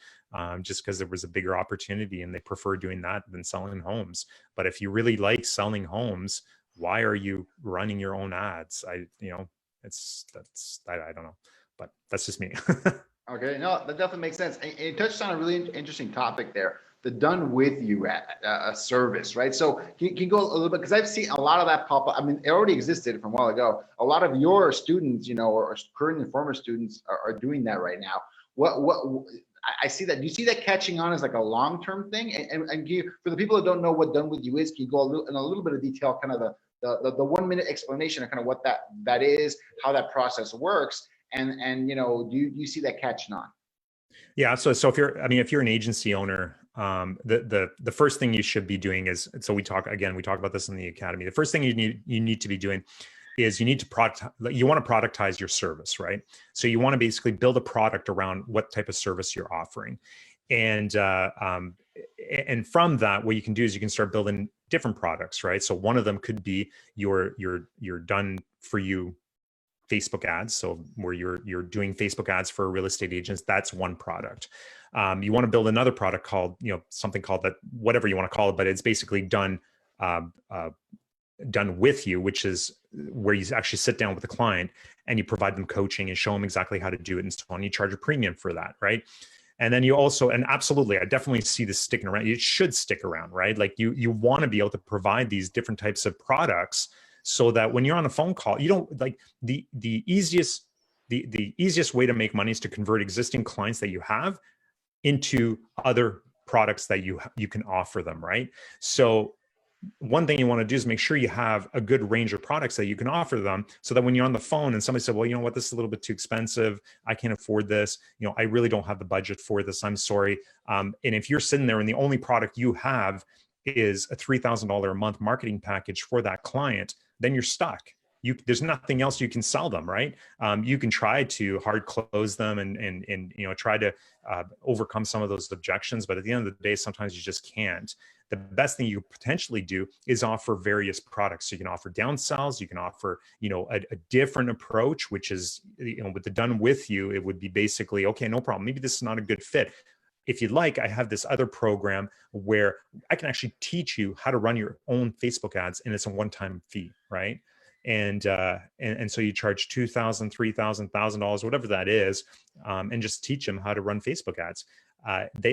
just because there was a bigger opportunity and they prefer doing that than selling homes. But if you really like selling homes, why are you running your own ads? I don't know, but that's just me. Okay, no, that definitely makes sense. And it touched on a really interesting topic there, the done with you a service, right? So can you go a little bit, because I've seen a lot of that pop up. I mean, it already existed from a while ago. A lot of your students, or current and former students are doing that right now. I see that. Do you see that catching on as like a long-term thing? And for the people that don't know what done with you is, can you go in a little bit of detail, kind of the 1 minute explanation of kind of what that is, how that process works, and do you see that catching on? Yeah. So if you're an agency owner, the first thing you should be doing is, so we talk about this in the academy. The first thing you need to be doing is you want to productize your service, right? So you want to basically build a product around what type of service you're offering. And from that, what you can do is you can start building different products, right? So one of them could be your done for you Facebook ads. So where you're doing Facebook ads for real estate agents, that's one product. You want to build another product called, something called that, whatever you want to call it, but it's basically done with you, which is where you actually sit down with the client and you provide them coaching and show them exactly how to do it and so on. You charge a premium for that, right? And then you also, and absolutely, I definitely see this sticking around. It should stick around, right? Like you want to be able to provide these different types of products so that when you're on a phone call, you don't like the easiest way to make money is to convert existing clients that you have into other products that you can offer them, right? So one thing you want to do is make sure you have a good range of products that you can offer them, so that when you're on the phone and somebody said, well, you know what, this is a little bit too expensive, I can't afford this, I really don't have the budget for this, I'm sorry. And if you're sitting there and the only product you have is a $3,000 a month marketing package for that client, then you're stuck. There's nothing else you can sell them, right? You can try to hard close them and try to overcome some of those objections, but at the end of the day, sometimes you just can't. The best thing you potentially do is offer various products. So you can offer downsells, you can offer, a different approach, which is, with the done with you, it would be basically, okay, no problem. Maybe this is not a good fit. If you'd like, I have this other program where I can actually teach you how to run your own Facebook ads, and it's a one-time fee, right? And so you charge $2,000, $3,000, $1,000, whatever that is, and just teach them how to run Facebook ads.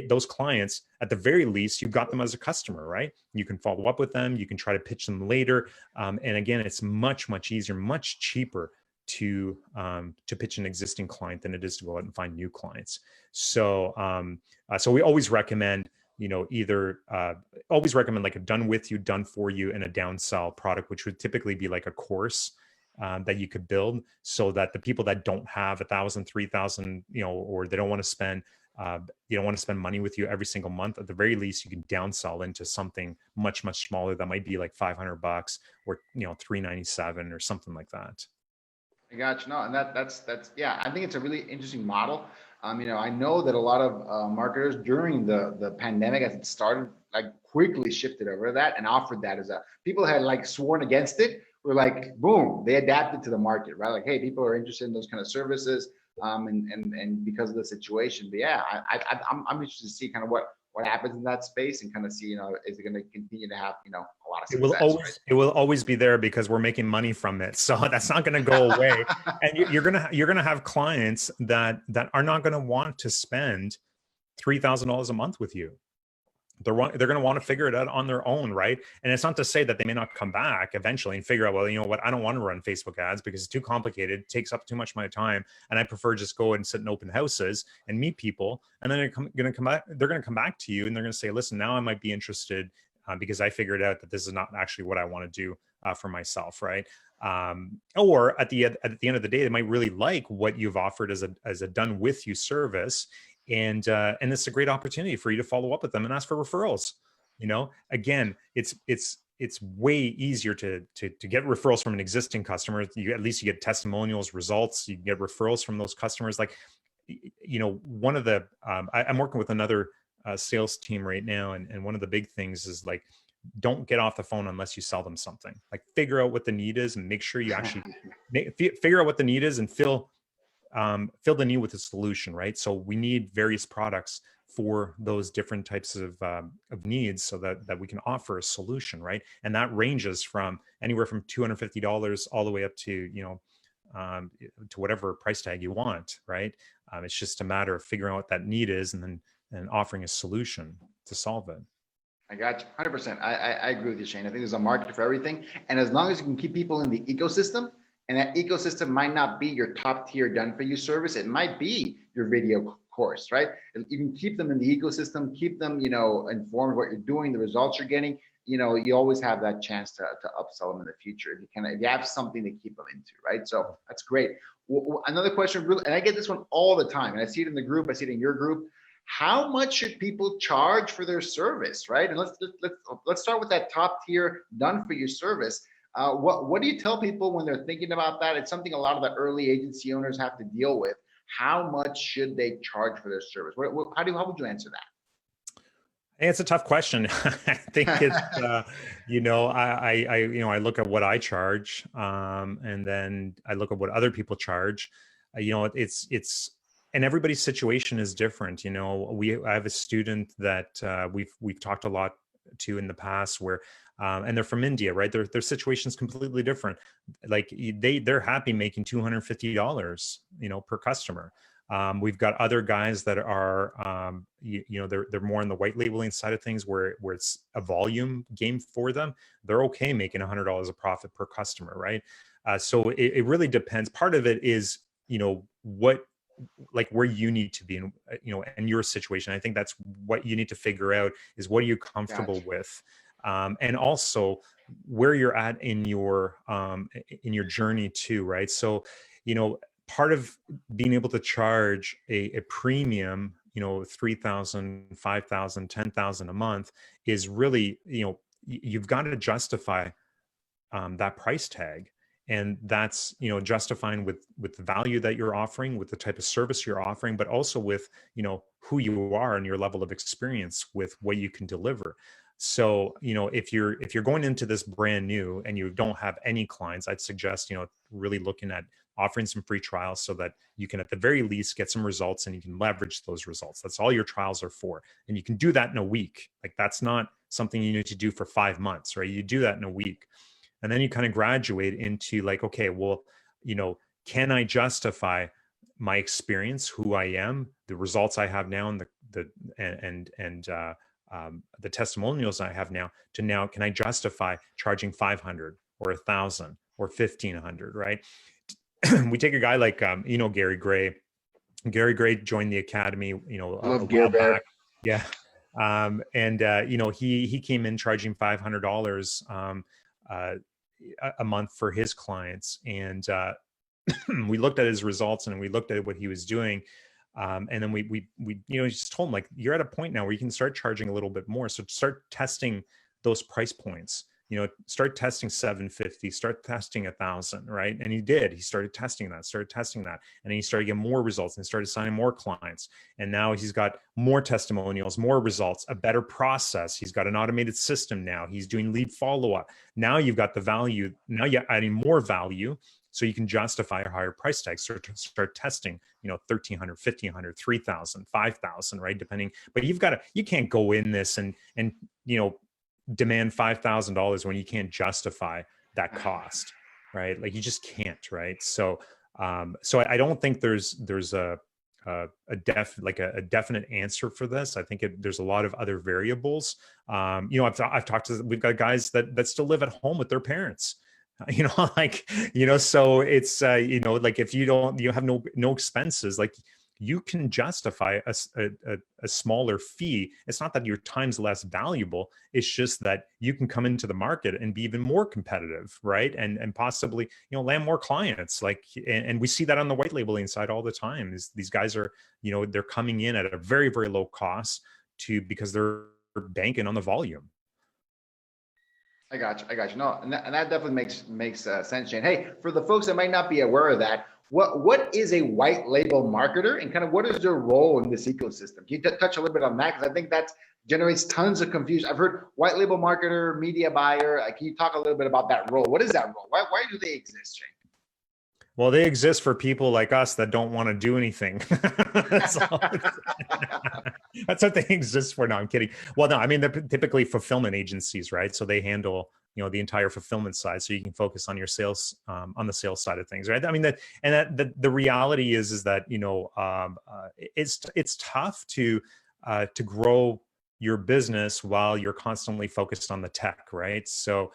Those clients, at the very least, you've got them as a customer, right? You can follow up with them. You can try to pitch them later. And again, it's much, much easier, much cheaper to pitch an existing client than it is to go out and find new clients. So we always recommend, always recommend like a done with you, done for you, and a downsell product, which would typically be like a course that you could build, so that the people that don't have 1,000, 3,000, or they don't want to spend, money with you every single month, at the very least, you can downsell into something much, much smaller that might be like $500 or, $397 or something like that. I got you. No, and that's yeah. I think it's a really interesting model. I know that a lot of marketers during the pandemic, as it started, like quickly shifted over to that and offered that as people had like sworn against it. Were like, boom, they adapted to the market, right? Like, hey, people are interested in those kind of services, and because of the situation. But yeah, I'm interested to see kind of what happens in that space and kind of see, is it going to continue to have, a lot of success? It will always be there because we're making money from it. So that's not going to go away. And you're going to have clients that are not going to want to spend $3,000 a month with you. They're going to want to figure it out on their own, right? And it's not to say that they may not come back eventually and figure out, well, you know what, I don't want to run Facebook ads because it's too complicated, it takes up too much of my time, and I prefer just go and sit in open houses and meet people. And then they're going to come back to you and they're going to say, listen, now I might be interested because I figured out that this is not actually what I want to do for myself, right? Or at the end of the day, they might really like what you've offered as a done with you service. And this is a great opportunity for you to follow up with them and ask for referrals. Again, it's it's way easier to get referrals from an existing customer. At least you get testimonials, results, you get referrals from those customers. Like, one of the, I'm working with another sales team right now. And one of the big things is like, don't get off the phone unless you sell them something. Like, figure out what the need is and make sure you actually figure out what the need is and fill the need with a solution, right? So we need various products for those different types of needs so that we can offer a solution, right? And that ranges from anywhere from $250 all the way up to, to whatever price tag you want, right? It's just a matter of figuring out what that need is and offering a solution to solve it. I got you 100%. I agree with you, Shayne. I think there's a market for everything. And as long as you can keep people in the ecosystem, and that ecosystem might not be your top tier done for you service, it might be your video course, right? And you can keep them in the ecosystem, keep them, informed of what you're doing, the results you're getting. You always have that chance to upsell them in the future if you have something to keep them into, right? So that's great. Another question, and I get this one all the time, and I see it in the group, I see it in your group. How much should people charge for their service, right? And let's start with that top tier done for you service. What do you tell people when they're thinking about that? It's something a lot of the early agency owners have to deal with. How much should they how would you answer that? It's a tough question. I think it's, I look at what I charge, and then I look at what other people charge. And everybody's situation is different. I have a student that we've talked a lot to in the past where, and they're from India, right? Their situation is completely different. Like they're happy making $250, per customer. We've got other guys that are, they're more on the white labeling side of things where it's a volume game for them. They're okay making $100 of profit per customer, right? So it really depends. Part of it is, where you need to be in your situation. I think that's what you need to figure out is what are you comfortable with, and also where you're at in your journey too, right? So, part of being able to charge a premium, $3,000, $5,000, $10,000 a month is really, you've got to justify that price tag. And that's, justifying with the value that you're offering, with the type of service you're offering, but also with, who you are and your level of experience with what you can deliver. So, if you're going into this brand new and you don't have any clients, I'd suggest, really looking at offering some free trials so that you can at the very least get some results and you can leverage those results. That's all your trials are for. And you can do that in a week. Like, that's not something you need to do for 5 months, right? You do that in a week. And then you kind of graduate into like, okay, well, can I justify my experience, who I am, the results I have now, and the testimonials I have now to now, can I justify charging 500 or 1,000 or 1,500, right? We take a guy like, Gary Gray. Gary Gray joined the academy, Love a Gear while Bear. back. Yeah. He came in charging $500 a month for his clients. And we looked at his results and we looked at what he was doing. And then we just told him, like, you're at a point now where you can start charging a little bit more. So start testing those price points, start testing 750, start testing 1,000, right? And he did. He started testing that, and he started getting more results and started signing more clients. And now he's got more testimonials, more results, a better process. He's got an automated system now. He's doing lead follow-up. Now you've got the value. Now you're adding more value, so you can justify a higher price tag. Start testing, 1,300, 1,500, 3,000, 5,000, right? Depending, but you can't go in this and demand $5,000 when you can't justify that cost, right? Like, you just can't, right? So, I don't think there's a definite answer for this. I think there's a lot of other variables. I've talked to, we've got guys that still live at home with their parents. So it's, like, if you have no expenses, like, you can justify a smaller fee. It's not that your time's less valuable. It's just that you can come into the market and be even more competitive, right? And possibly, land more clients. Like, and we see that on the white labeling side all the time. These guys are, they're coming in at a very, very low cost because they're banking on the volume. I got you. I got you. No, and that definitely makes sense, Shane. Hey, for the folks that might not be aware of that, what is a white label marketer, and kind of what is their role in this ecosystem? Can you touch a little bit on that? Because I think that generates tons of confusion. I've heard white label marketer, media buyer. Can you talk a little bit about that role? What is that role? Why do they exist, Shane? Well, they exist for people like us that don't want to do anything. that's, that's what they exist for. No, I'm kidding. Well, no, I mean, they're typically fulfillment agencies, right? So they handle, the entire fulfillment side, so you can focus on your sales, on the sales side of things, right? I mean, the reality is that, it's tough to grow your business while you're constantly focused on the tech, right? So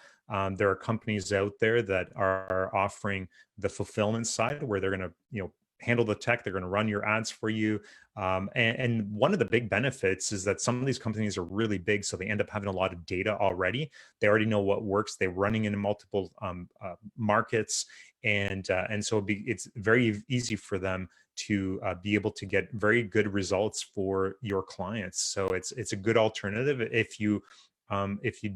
there are companies out there that are offering the fulfillment side where they're going to, handle the tech. They're going to run your ads for you. And one of the big benefits is that some of these companies are really big, so they end up having a lot of data already. They already know what works. They're running in multiple markets, and so it's very easy for them to be able to get very good results for your clients. So it's a good alternative if you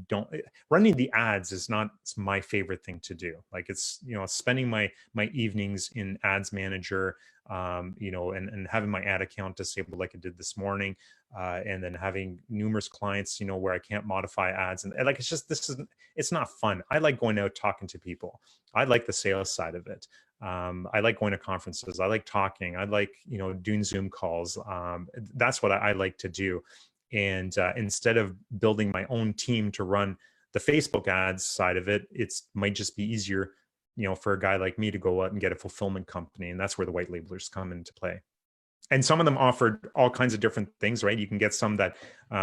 don't. Running the ads is not my favorite thing to do. Like, it's, spending my evenings in ads manager, and having my ad account disabled like I did this morning, and then having numerous clients, where I can't modify ads, and like, it's not fun. I like going out talking to people. I like the sales side of it. I like going to conferences. I like talking. I like, doing Zoom calls. That's what I like to do. And instead of building my own team to run the Facebook ads side of it, might just be easier, for a guy like me to go out and get a fulfillment company. And that's where the white labelers come into play. And some of them offered all kinds of different things, right? You can get some that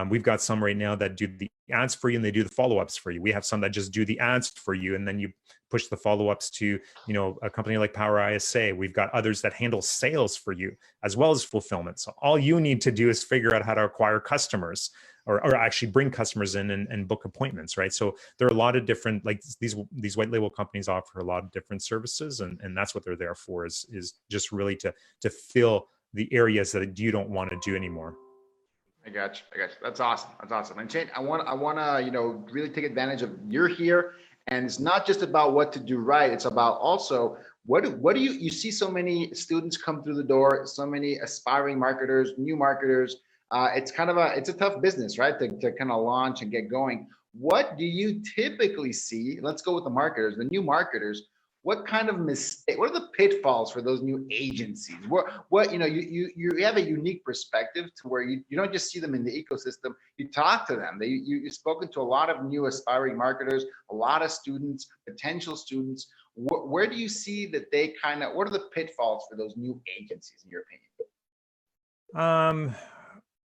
we've got some right now that do the ads for you and they do the follow-ups for you. We have some that just do the ads for you, and then you push the follow-ups to, a company like Power ISA. We've got others that handle sales for you as well as fulfillment. So all you need to do is figure out how to acquire customers, or actually bring customers in and book appointments, right? So there are a lot of different, like, these white label companies offer a lot of different services, and that's what they're there for, is just really to fill the areas that you don't want to do anymore. I got you. That's awesome. And Shane, I want to, really take advantage of you're here, and it's not just about what to do right. It's about also what do you see so many students come through the door, so many aspiring marketers, new marketers. It's a tough business, right? To kind of launch and get going. What do you typically see? Let's go with the marketers, the new marketers. What kind of mistake? What are the pitfalls for those new agencies? What you have a unique perspective to where you don't just see them in the ecosystem. You talk to them. You've spoken to a lot of new aspiring marketers, a lot of students, potential students. Where do you see that what are the pitfalls for those new agencies in your opinion?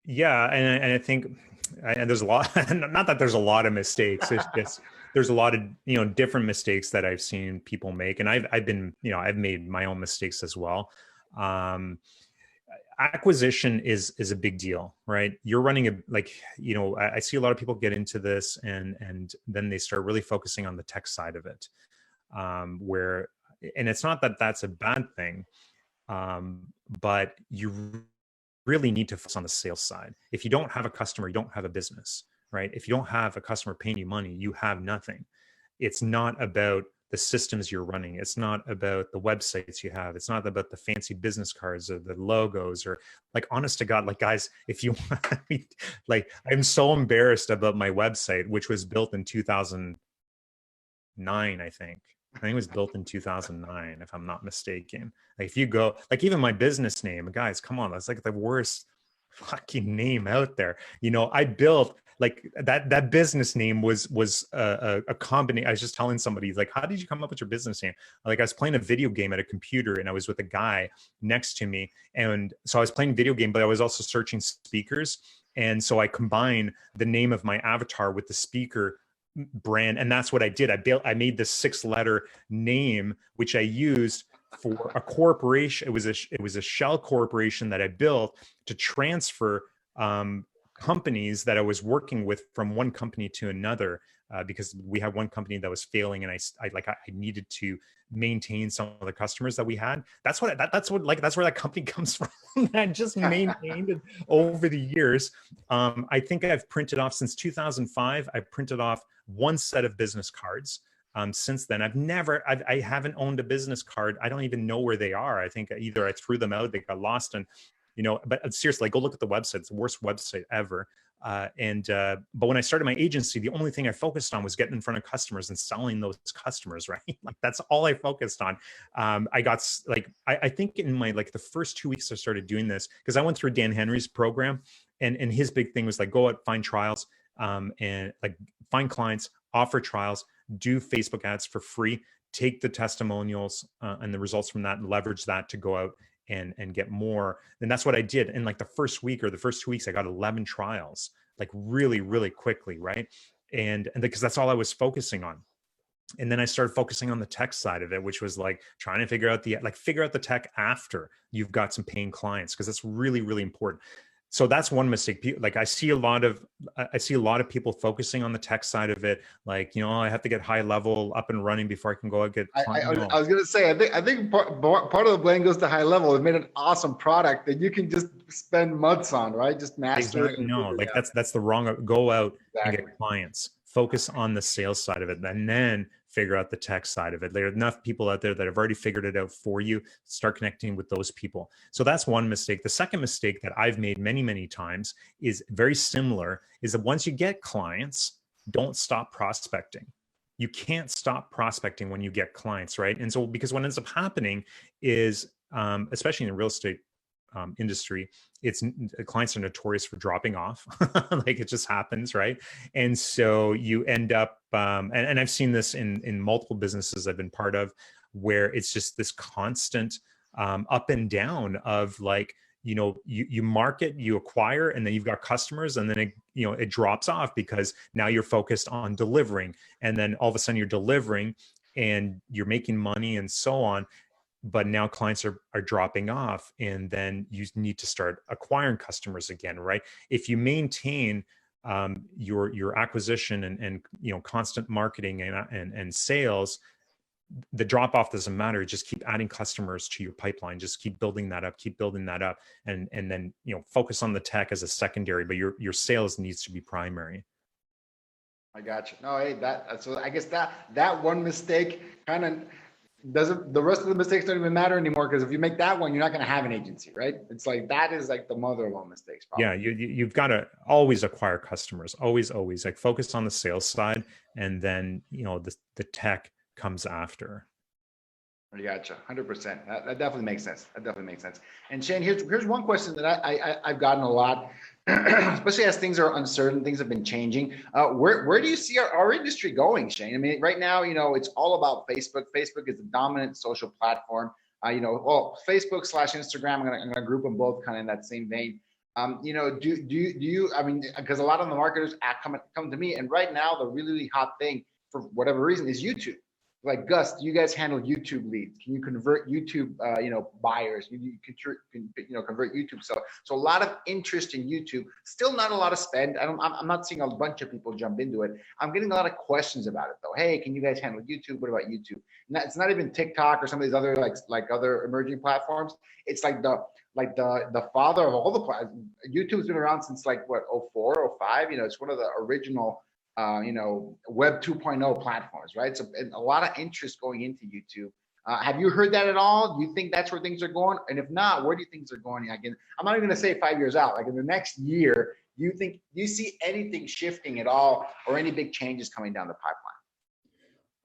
Yeah, and I think, and there's a lot. Not that there's a lot of mistakes. It's just there's a lot of different mistakes that I've seen people make, and I've been I've made my own mistakes as well. Acquisition is a big deal, right? You're running I see a lot of people get into this, and then they start really focusing on the tech side of it, and it's not that that's a bad thing, but you really need to focus on the sales side. If you don't have a customer, you don't have a business, right? If you don't have a customer paying you money, you have nothing. It's not about the systems you're running. It's not about the websites you have. It's not about the fancy business cards or the logos, or, like, honest to God, like, guys, if you want, like, I'm so embarrassed about my website, which was built in 2009, I think it was built in 2009, if I'm not mistaken. Like, if you go, like, even my business name, guys, come on, that's like the worst fucking name out there. I built, like, that business name was a combination. I was just telling somebody, like, how did you come up with your business name? Like, I was playing a video game at a computer, and I was with a guy next to me, and so I was playing video game, but I was also searching speakers, and so I combined the name of my avatar with the speaker brand, and that's what I did. I made this 6-letter name, which I used for a corporation. It was a shell corporation that I built to transfer companies that I was working with from one company to another, because we had one company that was failing, and I needed to maintain some of the customers that we had. That's where that company comes from. I just maintained it over the years. I think I've printed off, since 2005, I printed off one set of business cards. Since then, I haven't owned a business card. I don't even know where they are. I think either I threw them out, they got lost, and but seriously, like, go look at the website. It's the worst website ever. But when I started my agency, the only thing I focused on was getting in front of customers and selling those customers, right? Like, that's all I focused on. I think in my, like, the first 2 weeks I started doing this, because I went through Dan Henry's program, and his big thing was like, go out, find trials, and like find clients, offer trials, do Facebook ads for free, take the testimonials and the results from that and leverage that to go out and get more. And that's what I did. In like the first week or the first 2 weeks, I got 11 trials, like really, really quickly, right? And because that's all I was focusing on. And then I started focusing on the tech side of it, which was like trying to figure out the tech after you've got some paying clients, because that's really, really important. So that's one mistake. Like, I see a lot of people focusing on the tech side of it. Like, I have to get high level up and running before I can go and get. I was going to say, I think part of the blame goes to high level. It made an awesome product that you can just spend months on, right? Just master it. No, like that's the wrong. Go out and get clients. Focus on the sales side of it, and then figure out the tech side of it. There are enough people out there that have already figured it out for you. Start connecting with those people. So that's one mistake. The second mistake that I've made many, many times is very similar, is that once you get clients, don't stop prospecting. You can't stop prospecting when you get clients, right? And so, because what ends up happening is, especially in the real estate industry, clients are notorious for dropping off. Like, it just happens, right? And so you end up, and I've seen this in multiple businesses I've been part of, where it's just this constant up and down of, like, you market, you acquire, and then you've got customers, and then it drops off because now you're focused on delivering, and then all of a sudden you're delivering and you're making money and so on. But now clients are dropping off, and then you need to start acquiring customers again, right? If you maintain your acquisition and constant marketing and sales, the drop off doesn't matter. Just keep adding customers to your pipeline. Just keep building that up, and then focus on the tech as a secondary, but your sales needs to be primary. I got you. No, hey, so I guess that one mistake kind of doesn't, the rest of the mistakes don't even matter anymore, because if you make that one, you're not going to have an agency, right? It's like, that is like the mother of all mistakes, probably. Yeah, you've got to always acquire customers, always, like, focus on the sales side, and then the tech comes after. I gotcha, 100%. That definitely makes sense. And Shayne, here's one question that I've gotten a lot, especially as things are uncertain, things have been changing. Where do you see our industry going, Shayne? I mean, right now, it's all about Facebook. Facebook is the dominant social platform. Facebook / Instagram, I'm gonna group them both kind of in that same vein. Do you? I mean, because a lot of the marketers come to me, and right now the really, really hot thing, for whatever reason, is YouTube. Like, Gus, do you guys handle YouTube leads? Can you convert YouTube, buyers? You can convert YouTube. So a lot of interest in YouTube. Still not a lot of spend. I'm not seeing a bunch of people jump into it. I'm getting a lot of questions about it though. Hey, can you guys handle YouTube? What about YouTube? It's not even TikTok or some of these other like other emerging platforms. It's like the father of all the platforms. YouTube's been around since like what, 04, 05. It's one of the original Web 2.0 platforms, right? So a lot of interest going into YouTube. Have you heard that at all? Do you think that's where things are going? And if not, where do you think they're going? Again, I'm not even going to say 5 years out. Like, in the next year, do you see anything shifting at all, or any big changes coming down the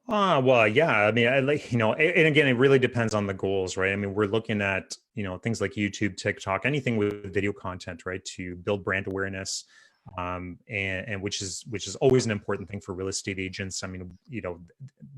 pipeline? Well, yeah. I mean, and again, it really depends on the goals, right? I mean, we're looking at, things like YouTube, TikTok, anything with video content, right, to build brand awareness. And which is always an important thing for real estate agents. I mean,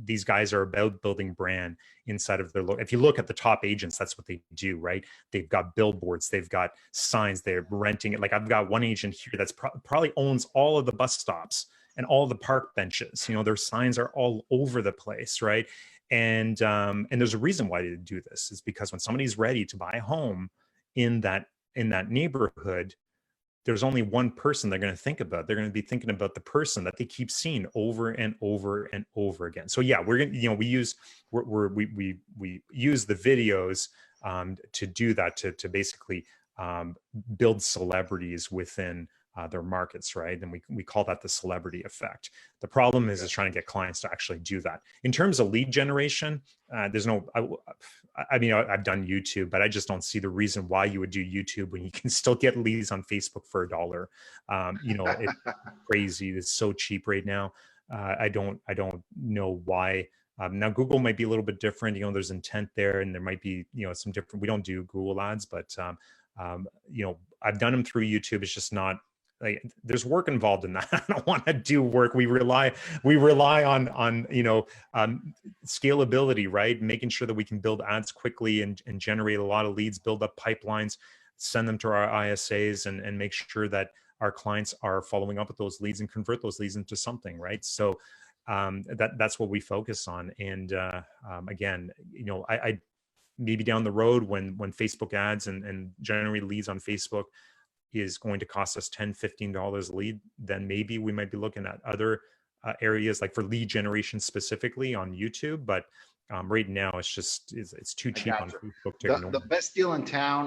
these guys are about building brand inside of their if you look at the top agents, that's what they do, right? They've got billboards, they've got signs, they're renting it. Like, I've got one agent here that's probably owns all of the bus stops and all the park benches. Their signs are all over the place, right? And there's a reason why they do this. Is because when somebody's ready to buy a home in that neighborhood, there's only one person they're going to think about. They're going to be thinking about the person that they keep seeing over and over and over again. So yeah, we're going to, we use the videos to do that, to basically build celebrities within their markets, right? And we call that the celebrity effect. The problem is trying to get clients to actually do that. In terms of lead generation, there's no, I mean, I've done YouTube, but I just don't see the reason why you would do YouTube when you can still get leads on Facebook for $1. You know, it's crazy. It's so cheap right now. I don't know why. Now Google might be a little bit different. You know, there's intent there, and there might be, you know, some different. We don't do Google ads, but you know, I've done them through YouTube. It's just not like there's work involved in that. I don't want to do work. We rely on you know, scalability, right? Making sure that we can build ads quickly and generate a lot of leads, build up pipelines, send them to our ISAs, and make sure that our clients are following up with those leads and convert those leads into something, right? So that's what we focus on. And again, you know, I maybe down the road when Facebook ads and generating leads on Facebook is going to cost us $10, $15 a lead, then maybe we might be looking at other areas like for lead generation specifically on YouTube. But right now it's too cheap on Facebook to ignore. The best deal in town,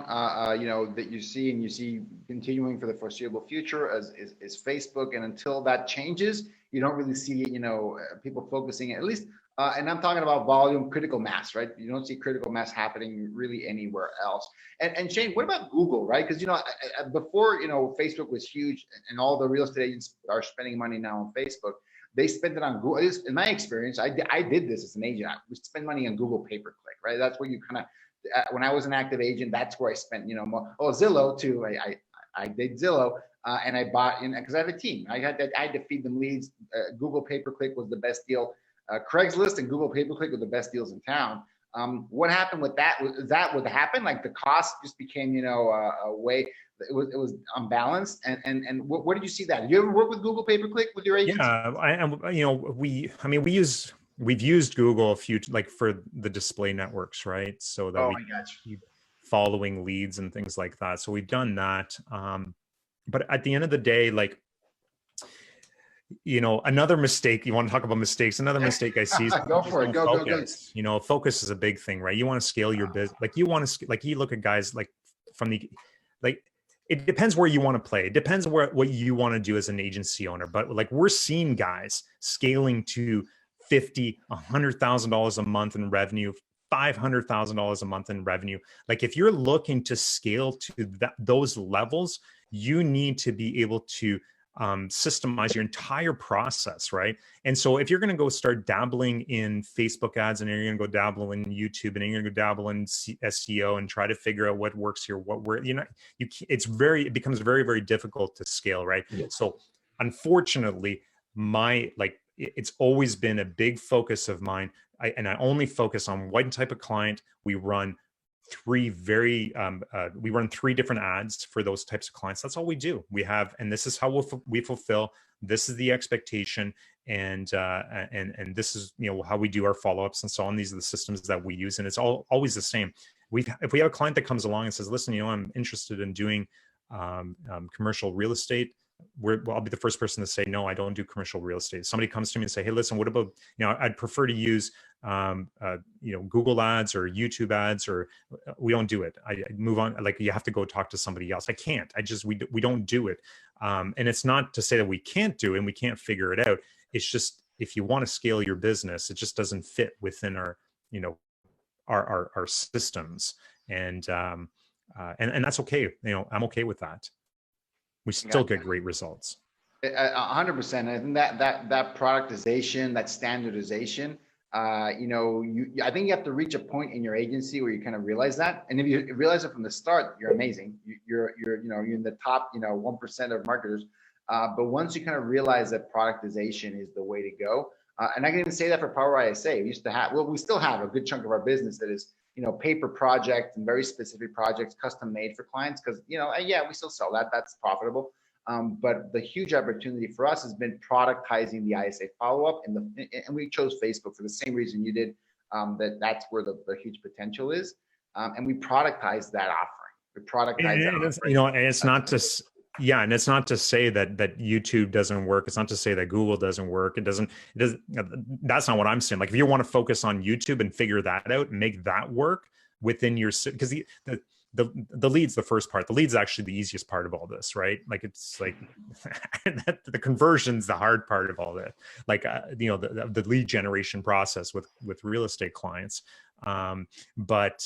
you know, that you see continuing for the foreseeable future is Facebook. And until that changes, you don't really see, you know, people focusing at least. And I'm talking about volume, critical mass, right? You don't see critical mass happening really anywhere else. And Shayne, what about Google, right? Because, you know, before, you know, Facebook was huge and all the real estate agents are spending money now on Facebook. They spent it on Google. In my experience, I did this as an agent. I would spend money on Google pay-per-click, right? That's where you kind of, when I was an active agent, that's where I spent, you know, more. Oh, Zillow too. I did Zillow and I bought in because I have a team. I had to feed them leads. Google pay-per-click was the best deal. Craigslist and Google pay-per-click were the best deals in town. What happened with that? Is that what happened? Like the cost just became, you know, a way. It was unbalanced. And what did you see that? Did you ever work with Google pay-per-click with your agents? Yeah, you know, we've used Google a few, like for the display networks, right? So that we keep following leads and things like that. So we've done that. But at the end of the day, like, you know, another mistake, you want to talk about mistakes, another mistake I see is go for it. Go. You know, focus is a big thing, right? You want to scale your business. Like you want to, like you look at guys like from the, like, it depends where you want to play. It depends what you want to do as an agency owner. But like we're seeing guys scaling to $50,000, $100,000 a month in revenue, $500,000 a month in revenue. Like if you're looking to scale to those levels, you need to be able to systemize your entire process, right? And so if you're going to go start dabbling in Facebook ads and you're going to go dabble in YouTube and you're going to go dabble in SEO and try to figure out what works here, it becomes very, very difficult to scale, right? Yeah. So unfortunately, it's always been a big focus of mine. I only focus on one type of client. We run three different ads for those types of clients. That's all we do. And this is how we fulfill. This is the expectation, and this is, you know, how we do our follow-ups and so on. These are the systems that we use, and it's always the same. If we have a client that comes along and says, "Listen, you know, I'm interested in doing commercial real estate," I'll be the first person to say, "No, I don't do commercial real estate." Somebody comes to me and say, "Hey, listen, what about, you know, I'd prefer to use, you know, Google ads or YouTube ads," or we don't do it. I move on. Like you have to go talk to somebody else. I can't. We don't do it. And it's not to say that we can't do it and we can't figure it out. It's just if you want to scale your business, it just doesn't fit within our, you know, our systems, and that's okay. You know, I'm okay with that. We still get great results. 100%. I think that productization, that standardization, you know, I think you have to reach a point in your agency where you kind of realize that. And if you realize it from the start, you're amazing. You're in the top, you know, 1% of marketers. But once you kind of realize that productization is the way to go, and I can even say that for Power ISA, we still have a good chunk of our business that is, you know, paper projects and very specific projects, custom made for clients. Because, you know, yeah, we still sell that. That's profitable. But the huge opportunity for us has been productizing the ISA follow-up, and we chose Facebook for the same reason you did. That's where the huge potential is, and we productize that offering. We productize that offering. You know, and it's not to. Yeah, and it's not to say that YouTube doesn't work. It's not to say that Google doesn't work. It doesn't. That's not what I'm saying. Like if you want to focus on YouTube and figure that out and make that work within your, because the lead's the first part. The lead's actually the easiest part of all this, right? Like it's like the conversion's the hard part of all that. Like the lead generation process with real estate clients. But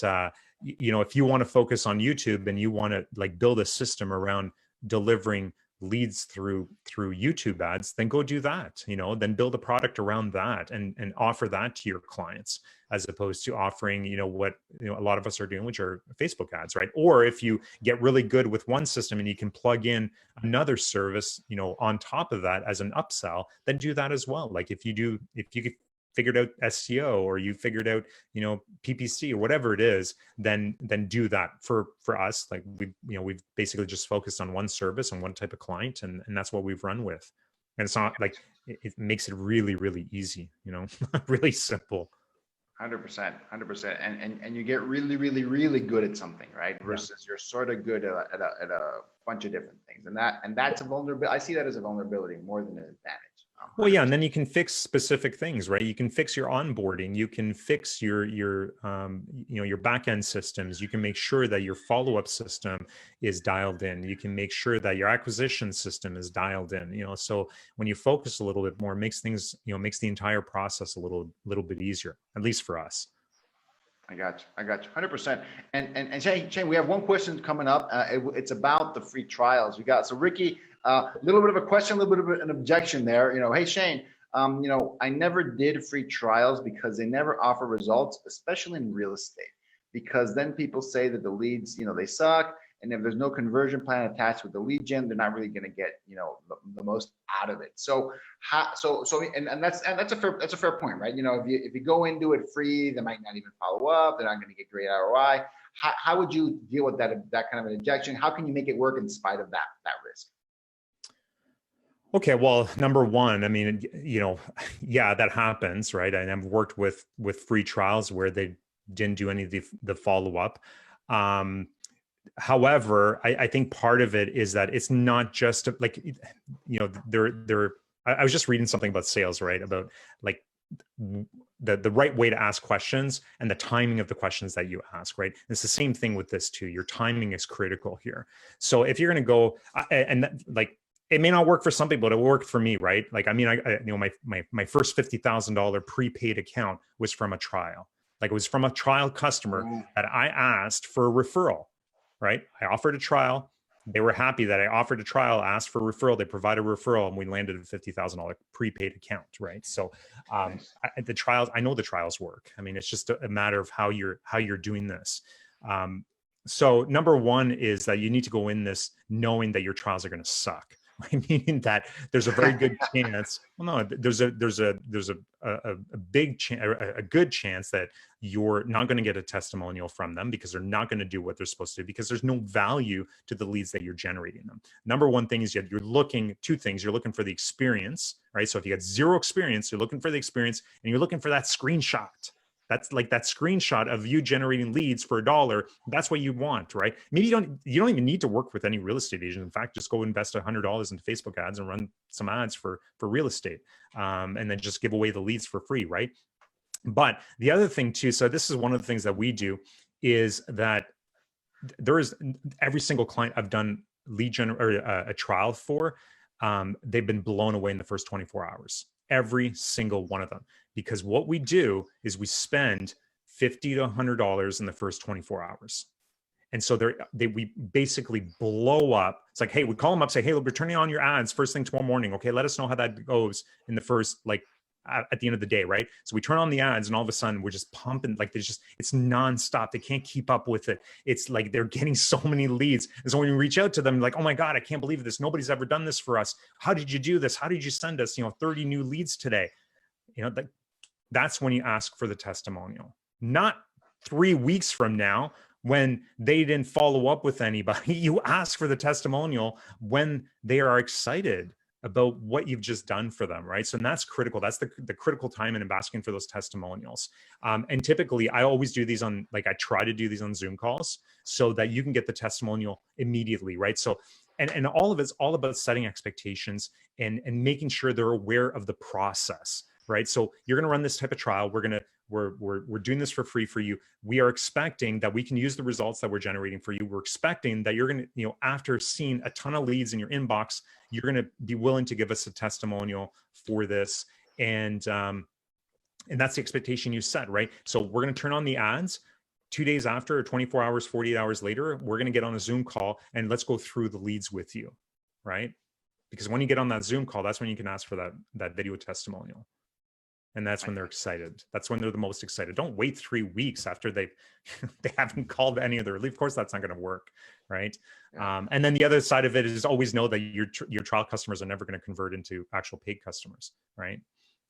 if you want to focus on YouTube and you want to like build a system around delivering leads through YouTube ads, then go do that, then build a product around that and offer that to your clients, as opposed to offering, what, a lot of us are doing, which are Facebook ads, right? Or if you get really good with one system and you can plug in another service, on top of that as an upsell, then do that as well. Like if you figured out SEO, or you figured out, PPC or whatever it is, then do that. For us, like we've basically just focused on one service and one type of client, and that's what we've run with. And it's not like it makes it really, really easy, really simple. 100%, and you get really, really, really good at something, right? Versus you're sort of good at a bunch of different things, and that's a vulnerability. I see that as a vulnerability more than an advantage. Well, yeah, and then you can fix specific things, right? You can fix your onboarding. You can fix your back end systems. You can make sure that your follow up system is dialed in. You can make sure that your acquisition system is dialed in. So when you focus a little bit more, it makes things, makes the entire process a little bit easier, at least for us. I got you 100%. And Shayne, we have one question coming up. It's about the free trials we got. So Ricky, a little bit of a question, a little bit of an objection there. Hey Shayne, I never did free trials because they never offer results, especially in real estate, because then people say that the leads, they suck. And if there's no conversion plan attached with the lead gen, they're not really going to get, the most out of it. So that's a fair point, right? If you go into it free, they might not even follow up. They're not going to get great ROI. How would you deal with that kind of an objection? How can you make it work in spite of that risk? Okay, well, number one, I mean, yeah, that happens, right? And I've worked with free trials where they didn't do any of the follow up. However, I think part of it is that it's not just like, I was just reading something about sales, right? About like the right way to ask questions and the timing of the questions that you ask, right? It's the same thing with this too. Your timing is critical here. So if you're going to go it may not work for some people, but it worked for me, right? Like, I mean, my first $50,000 prepaid account was from a trial. Like it was from a trial customer that I asked for a referral. Right? I offered a trial. They were happy that I offered a trial, asked for a referral. They provided a referral, and we landed a $50,000 prepaid account. Right? So the trials, I know the trials work. I mean, it's just a matter of how you're doing this. So number one is that you need to go in this knowing that your trials are going to suck. Meaning that there's a very good chance. Well, no, there's a big chance, a good chance that you're not going to get a testimonial from them because they're not going to do what they're supposed to do, because there's no value to the leads that you're generating them. Number one thing is you're looking two things. You're looking for the experience, right? So if you got zero experience, you're looking for the experience, and you're looking for that screenshot. That's like that screenshot of you generating leads for $1. That's what you want, right? Maybe you don't even need to work with any real estate agent. In fact, just go invest $100 into Facebook ads and run some ads for real estate, and then just give away the leads for free, right? But the other thing too, so this is one of the things that we do, is that there is every single client I've done lead gen or a trial for, they've been blown away in the first 24 hours. Every single one of them. Because what we do is we spend $50 to $100 in the first 24 hours. And so we basically blow up. It's like, hey, we call them up, say, hey, look, we're turning on your ads first thing tomorrow morning. Okay, let us know how that goes in the first, at the end of the day, right? So we turn on the ads, and all of a sudden we're just pumping, it's nonstop. They can't keep up with it. It's like they're getting so many leads. And so when you reach out to them, like, oh my God, I can't believe this. Nobody's ever done this for us. How did you do this? How did you send us, 30 new leads today? That's when you ask for the testimonial, not 3 weeks from now when they didn't follow up with anybody. You ask for the testimonial when they are excited about what you've just done for them, right? So that's critical. That's the critical time in asking for those testimonials. And typically, I always do these on, I try to do these on Zoom calls so that you can get the testimonial immediately, right? So, and all of it's all about setting expectations and making sure they're aware of the process, right? So you're going to run this type of trial. We're going we're doing this for free for you. We are expecting that we can use the results that we're generating for you. We're expecting that you're going to, you know, after seeing a ton of leads in your inbox, you're going to be willing to give us a testimonial for this. And that's the expectation you set, right? So we're going to turn on the ads 2 days after, or 24 hours, 48 hours later. We're going to get on a Zoom call and let's go through the leads with you, right? Because when you get on that Zoom call, that's when you can ask for that video testimonial. And that's when they're excited. That's when they're the most excited. Don't wait 3 weeks after they haven't called any of their lead. Of course, that's not going to work, right? Yeah. And then the other side of it is always know that your trial customers are never going to convert into actual paid customers, right?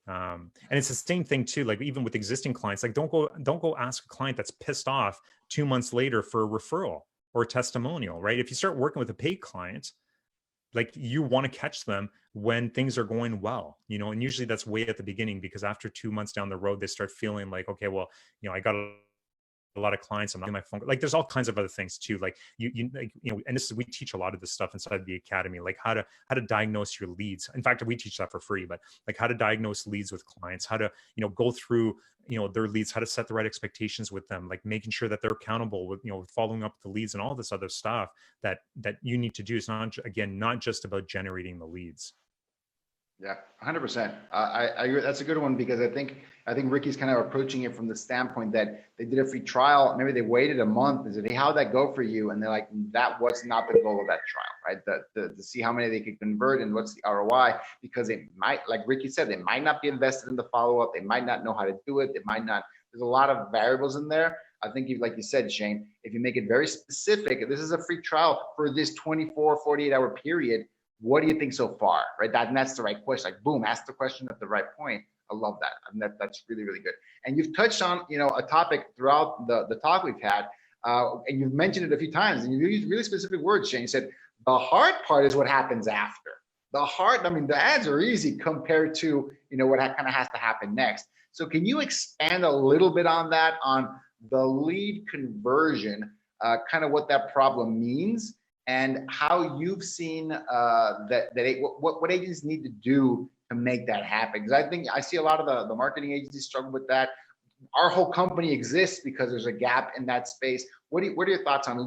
And it's the same thing too. Like even with existing clients, like don't go ask a client that's pissed off 2 months later for a referral or a testimonial, right? If you start working with a paid client, like you want to catch them when things are going well, you know, and usually that's way at the beginning, because after 2 months down the road, they start feeling like, okay, well, you know, I got a lot of clients. I'm not on my phone. Like there's all kinds of other things too. Like and this is, we teach a lot of this stuff inside the academy, like how to diagnose your leads. In fact, we teach that for free, but like how to diagnose leads with clients, how to, you know, go through, you know, their leads, how to set the right expectations with them, like making sure that they're accountable with, you know, following up the leads and all this other stuff that you need to do. It's not just about generating the leads. Yeah, 100%. I agree. That's a good one, because I think Ricky's kind of approaching it from the standpoint that they did a free trial. Maybe they waited a month and said, hey, how'd that go for you? And they're like, that was not the goal of that trial, right? To see how many they could convert and what's the ROI, because it might, like Ricky said, they might not be invested in the follow-up. They might not know how to do it. They might not, there's a lot of variables in there. I think like you said, Shayne, if you make it very specific, this is a free trial for this 24, 48-hour period. What do you think so far, right? And that's the right question. Like, boom, ask the question at the right point. I love that. I mean, that's really, really good. And you've touched on, you know, a topic throughout the talk we've had, and you've mentioned it a few times, and you used really specific words, Shayne. You said the hard part is what happens after. I mean, the ads are easy compared to, you know, what kind of has to happen next. So can you expand a little bit on that, on the lead conversion, kind of what that problem means, and how you've seen what agents need to do to make that happen? Because I think I see a lot of the marketing agencies struggle with that. Our whole company exists because there's a gap in that space. What are your thoughts on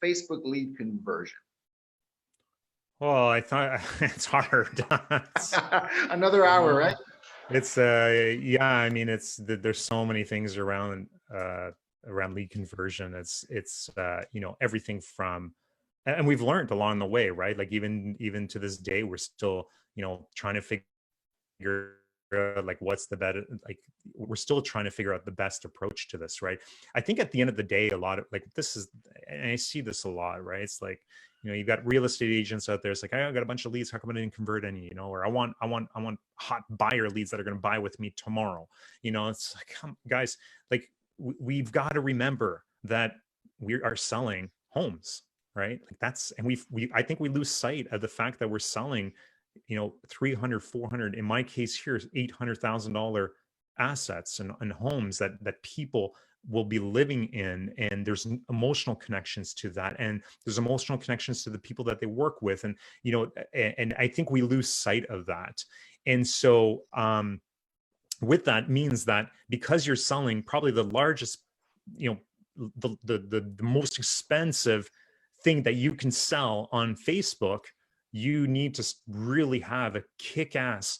Facebook lead conversion? Well, I thought it's hard. Another hour, right? It's yeah, I mean, there's so many things around lead conversion. It's you know, everything from, and we've learned along the way, right? Like even to this day, we're still, you know, trying to figure out like what's the better, like we're still trying to figure out the best approach to this, right? I think at the end of the day, a lot of like this is, and I see this a lot, right? It's like, you know, you've got real estate agents out there. It's like, I got a bunch of leads. How come I didn't convert any? You know, or I want hot buyer leads that are going to buy with me tomorrow. You know, it's like, guys, like we've got to remember that we are selling homes, right? Like that's, and I think we lose sight of the fact that we're selling, you know, 300, 400, in my case here is $800,000 assets and homes that people will be living in, and there's emotional connections to that, and there's emotional connections to the people that they work with, and you know, and I think we lose sight of that. And so with that means that because you're selling probably the largest, you know, the most expensive thing that you can sell on Facebook, you need to really have a kick-ass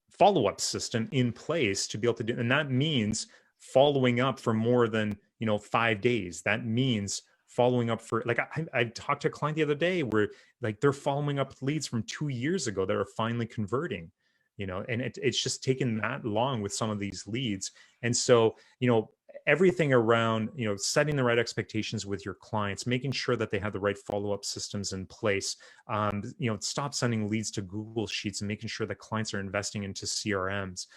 follow-up system in place to be able to do, and that means following up for more than, you know, 5 days. That means following up for, like, I talked to a client the other day where like they're following up leads from 2 years ago that are finally converting, you know, and it's just taken that long with some of these leads. And so, you know, everything around, you know, setting the right expectations with your clients, making sure that they have the right follow-up systems in place, you know, stop sending leads to Google Sheets and making sure that clients are investing into CRMs,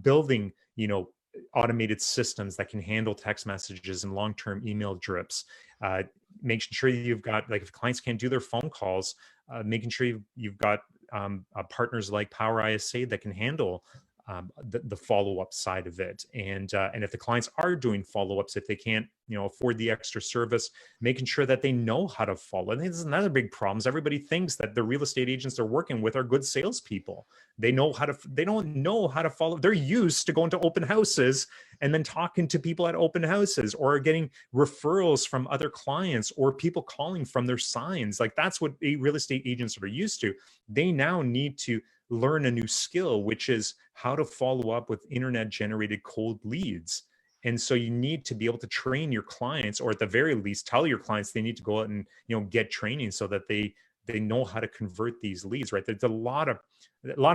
building, you know, automated systems that can handle text messages and long-term email drips, making sure you've got, like, if clients can't do their phone calls, making sure you've got partners like Power ISA that can handle the follow-up side of it. And if the clients are doing follow-ups, if they can't, afford the extra service, making sure that they know how to follow. I think this is another big problem is everybody thinks that the real estate agents they're working with are good salespeople. They don't know how to follow. They're used to going to open houses and then talking to people at open houses or getting referrals from other clients or people calling from their signs. Like that's what real estate agents are used to. They now need to learn a new skill, which is how to follow up with internet generated cold leads. And so you need to be able to train your clients, or at the very least tell your clients they need to go out and get training so that they know how to convert these leads, right? There's a lot of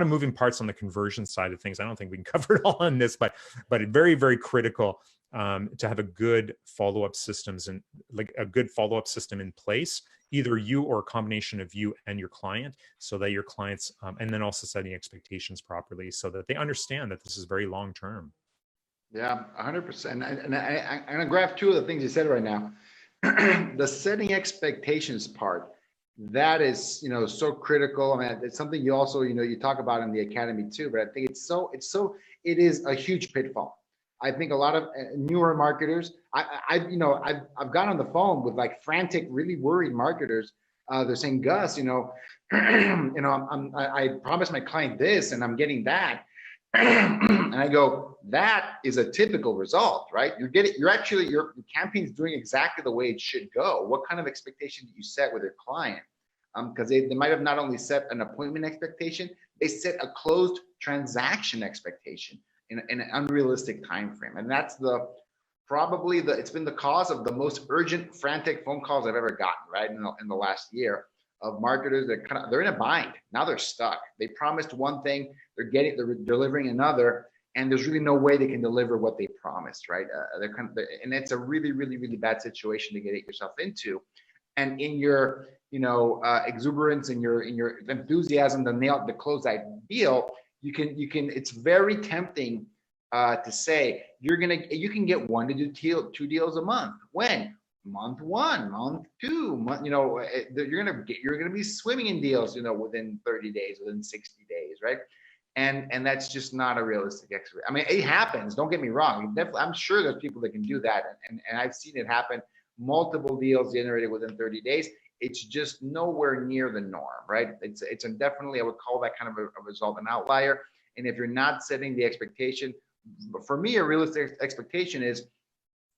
moving parts on the conversion side of things. I don't think we can cover it all on this, but very, very critical to have a good follow-up systems and like a good follow-up system in place, either you or a combination of you and your client, so that your clients, and then also setting expectations properly so that they understand that this is very long-term. Yeah, 100%. And I'm going to grab two of the things you said right now. The setting expectations part, that is, so critical. I mean, it's something you also, you talk about in the academy too, but I think it is a huge pitfall. I think a lot of newer marketers, I've gotten on the phone with like frantic, really worried marketers. They're saying, Gus, I promised my client this and I'm getting that. And I go, that is a typical result, right? Your campaign's doing exactly the way it should go. What kind of expectation do you set with your client? Because they might have not only set an appointment expectation, they set a closed transaction expectation in an unrealistic time frame. And that's it's been the cause of the most urgent, frantic phone calls I've ever gotten, right? In the last year, of marketers that they're in a bind. Now they're stuck. They promised one thing, they're delivering another, and there's really no way they can deliver what they promised, right? And it's a really, really, really bad situation to get yourself into. And in your, exuberance and your enthusiasm to close that deal, you can. It's very tempting to say you can get 1 to 2 deals a month. When? Month 1, month 2, you're gonna be swimming in deals, within 30 days, within 60 days, right? And that's just not a realistic expectation. I mean, it happens. Don't get me wrong. I'm sure there's people that can do that, and I've seen it happen. Multiple deals generated within 30 days. It's just nowhere near the norm, right? It's definitely, I would call that kind of a result an outlier. And if you're not setting the expectation, for me, a realistic expectation is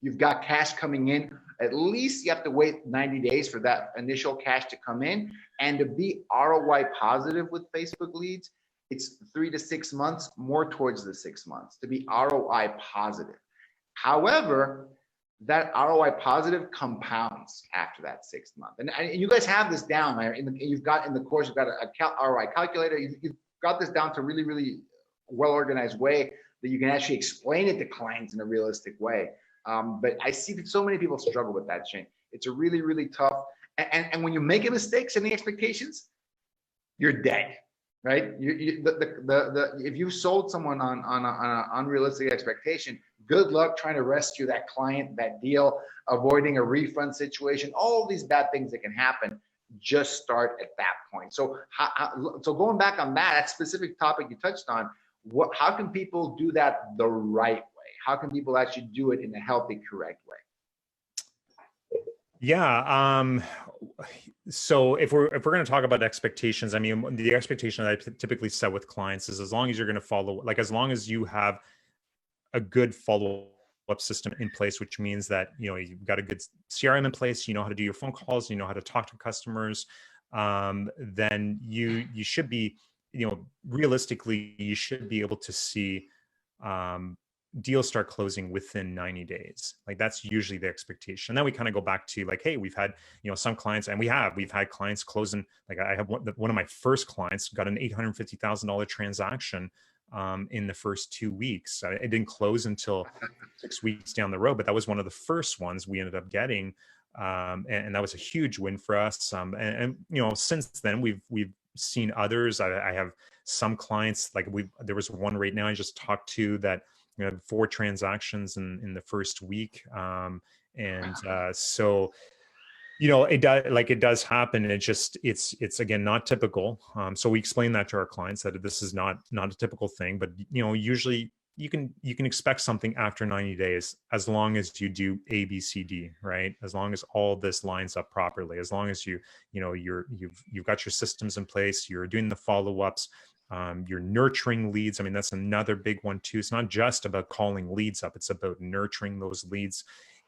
you've got cash coming in. At least you have to wait 90 days for that initial cash to come in. And to be ROI positive with Facebook leads, it's 3 to 6 months, more towards the 6 months to be ROI positive. However, that ROI positive compounds after that 6th month. And you guys have this down. You've got in the course, you've got a ROI calculator. You've got this down to really, really well-organized way that you can actually explain it to clients in a realistic way. But I see that so many people struggle with that, Shayne. It's a really, really tough. And when you make a mistake setting expectations, you're dead, right? If you sold someone on an unrealistic expectation, good luck trying to rescue that client, that deal, avoiding a refund situation. All these bad things that can happen just start at that point. So going back on that specific topic you touched on, how can people do that the right way? How can people actually do it in a healthy, correct way? Yeah. So if we're going to talk about expectations, I mean, the expectation that I typically set with clients is as long as you're going to follow, like as long as you have a good follow-up system in place, which means that, you've got a good CRM in place, you know how to do your phone calls, you know how to talk to customers, then you should be, realistically, you should be able to see deals start closing within 90 days. Like that's usually the expectation. Then we kind of go back to like, hey, we've had, some clients, and we've had clients closing. Like I have one of my first clients got an $850,000 transaction in the first 2 weeks. It didn't close until 6 weeks down the road, but that was one of the first ones we ended up getting. And that was a huge win for us. And since then we've seen others. I have some clients, like there was one right now I just talked to that, 4 transactions in the first week. So You know, it does happen. It's again, not typical. So we explain that to our clients that this is not a typical thing, but you know, usually you can expect something after 90 days, as long as you do A, B, C, D, right? As long as all this lines up properly, as long as you've got your systems in place, you're doing the follow-ups, you're nurturing leads. I mean, that's another big one too. It's not just about calling leads up, it's about nurturing those leads.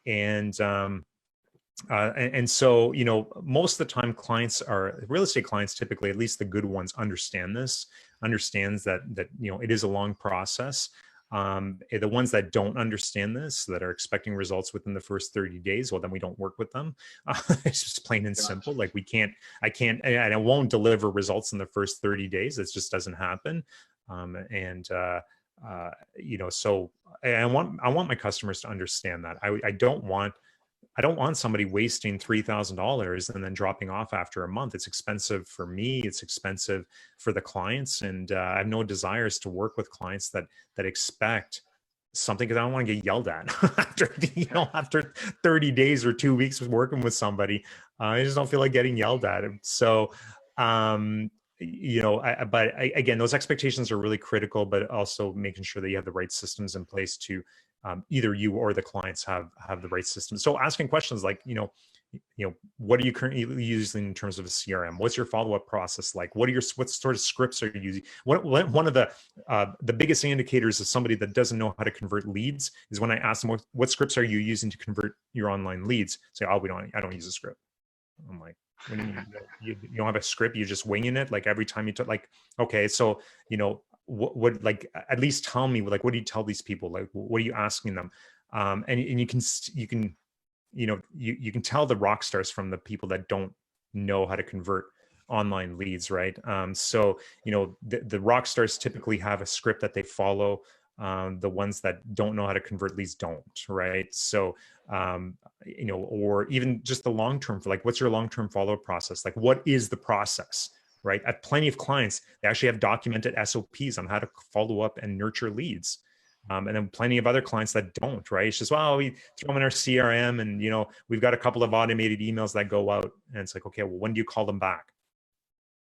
And so, you know, most of the time real estate clients, typically, at least the good ones, understands that, you know, it is a long process. The ones that don't understand this, that are expecting results within the first 30 days, well, then we don't work with them. It's just plain and simple. Like I can't, and I won't deliver results in the first 30 days. It just doesn't happen. You know, so I want my customers to understand that. I don't want somebody wasting $3,000 and then dropping off after a month. It's expensive for me. It's expensive for the clients. And I have no desires to work with clients that expect something, because I don't want to get yelled at after 30 days or 2 weeks of working with somebody. I just don't feel like getting yelled at. So, you know, again, those expectations are really critical, but also making sure that you have the right systems in place to either you or the clients have the right systems. So asking questions like, you know, what are you currently using in terms of a CRM? What's your follow-up process like? What sort of scripts are you using? One of the biggest indicators of somebody that doesn't know how to convert leads is when I ask them, what scripts are you using to convert your online leads? Say, oh, I don't use a script. I'm like, what do you mean? You don't have a script? You're just winging it? Like every time you like, okay, so, you know, what like, at least tell me, like, what do you tell these people? Like, what are you asking them? And you can you know, you can tell the rock stars from the people that don't know how to convert online leads, right? So, you know, the rock stars typically have a script that they follow. The ones that don't know how to convert leads don't, right? So, you know, or even just the long-term, like, what's your long-term follow-up process? Like, what is the process, right? At plenty of clients, they actually have documented SOPs on how to follow up and nurture leads. And then plenty of other clients that don't, right? It's just, well, we throw them in our CRM and, you know, we've got a couple of automated emails that go out. And it's like, okay, well, when do you call them back?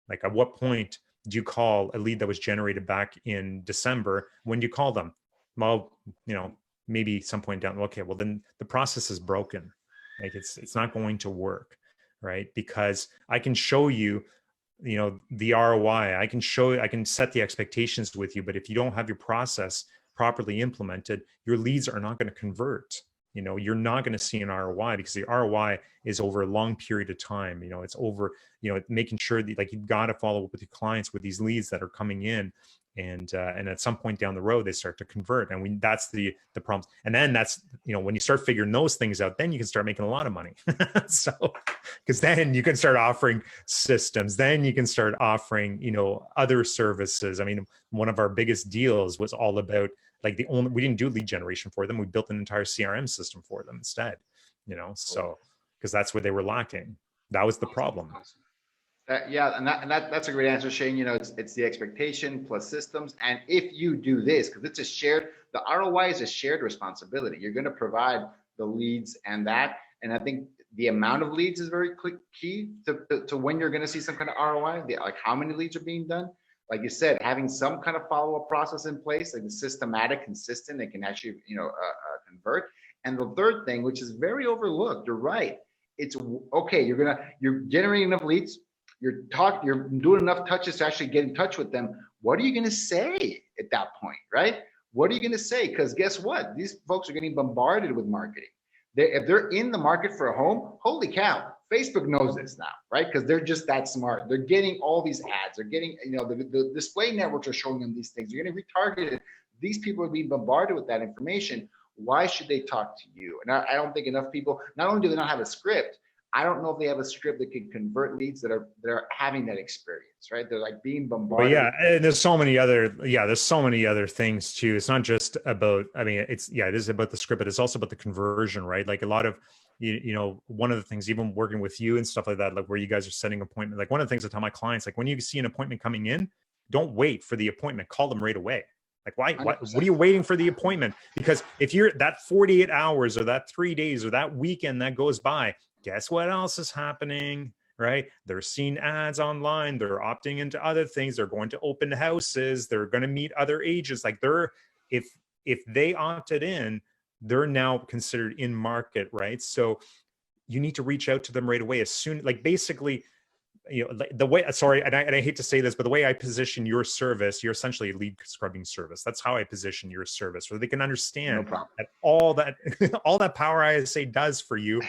Like, at what point do you call a lead that was generated back in December? When do you call them? Well, you know, maybe some point down. Okay, well, then the process is broken. Like, it's not going to work, right? Because I can show you, you know, the ROI. I can set the expectations with you, but if you don't have your process properly implemented, your leads are not going to convert. You know, you're not going to see an ROI, because the ROI is over a long period of time. You know, it's over, you know, making sure that, like, you've got to follow up with your clients with these leads that are coming in, and at some point down the road they start to convert, and that's the problem. And then that's, you know, when you start figuring those things out, then you can start making a lot of money. So, because then you can start offering systems, then you can start offering, you know, other services. I mean, one of our biggest deals was all about, like, we didn't do lead generation for them. We built an entire CRM system for them instead, you know, so, because that's what they were lacking. That was the problem. Yeah, and that's a great answer, Shayne. You know, it's the expectation plus systems. And if you do this, because it's the ROI is a shared responsibility. You're going to provide the leads and that. And I think the amount of leads is very key to when you're going to see some kind of ROI, like how many leads are being done. Like you said, having some kind of follow-up process in place, like the systematic, consistent, they can actually, you know, convert. And the third thing, which is very overlooked, you're right. It's okay. You're generating enough leads. You're doing enough touches to actually get in touch with them. What are you going to say at that point, right? What are you going to say? Because guess what? These folks are getting bombarded with marketing. If they're in the market for a home, holy cow, Facebook knows this now, right? Because they're just that smart. They're getting all these ads. They're getting, you know, the display networks are showing them these things. You're getting retargeted. These people are being bombarded with that information. Why should they talk to you? And I don't think enough people, not only do they not have a script, I don't know if they have a script that can convert leads that are having that experience, right? They're like being bombarded. Well, yeah, and there's so many other things too. It's not just about, I mean, it is about the script, but it's also about the conversion, right? Like a lot of, you know, one of the things, even working with you and stuff like that, like where you guys are setting appointment, like one of the things I tell my clients, like when you see an appointment coming in, don't wait for the appointment, call them right away. Like, why? What are you waiting for the appointment? Because if you're that 48 hours or that 3 days or that weekend that goes by Guess what else is happening, right? They're seeing ads online. They're opting into other things. They're going to open houses. They're going to meet other agents. Like if they opted in, they're now considered in market, right? So you need to reach out to them right away as soon, like basically, you know, the way, sorry, and I hate to say this, but the way I position your service, you're essentially a lead scrubbing service. That's how I position your service, so they can understand that all that all that Power ISA does for you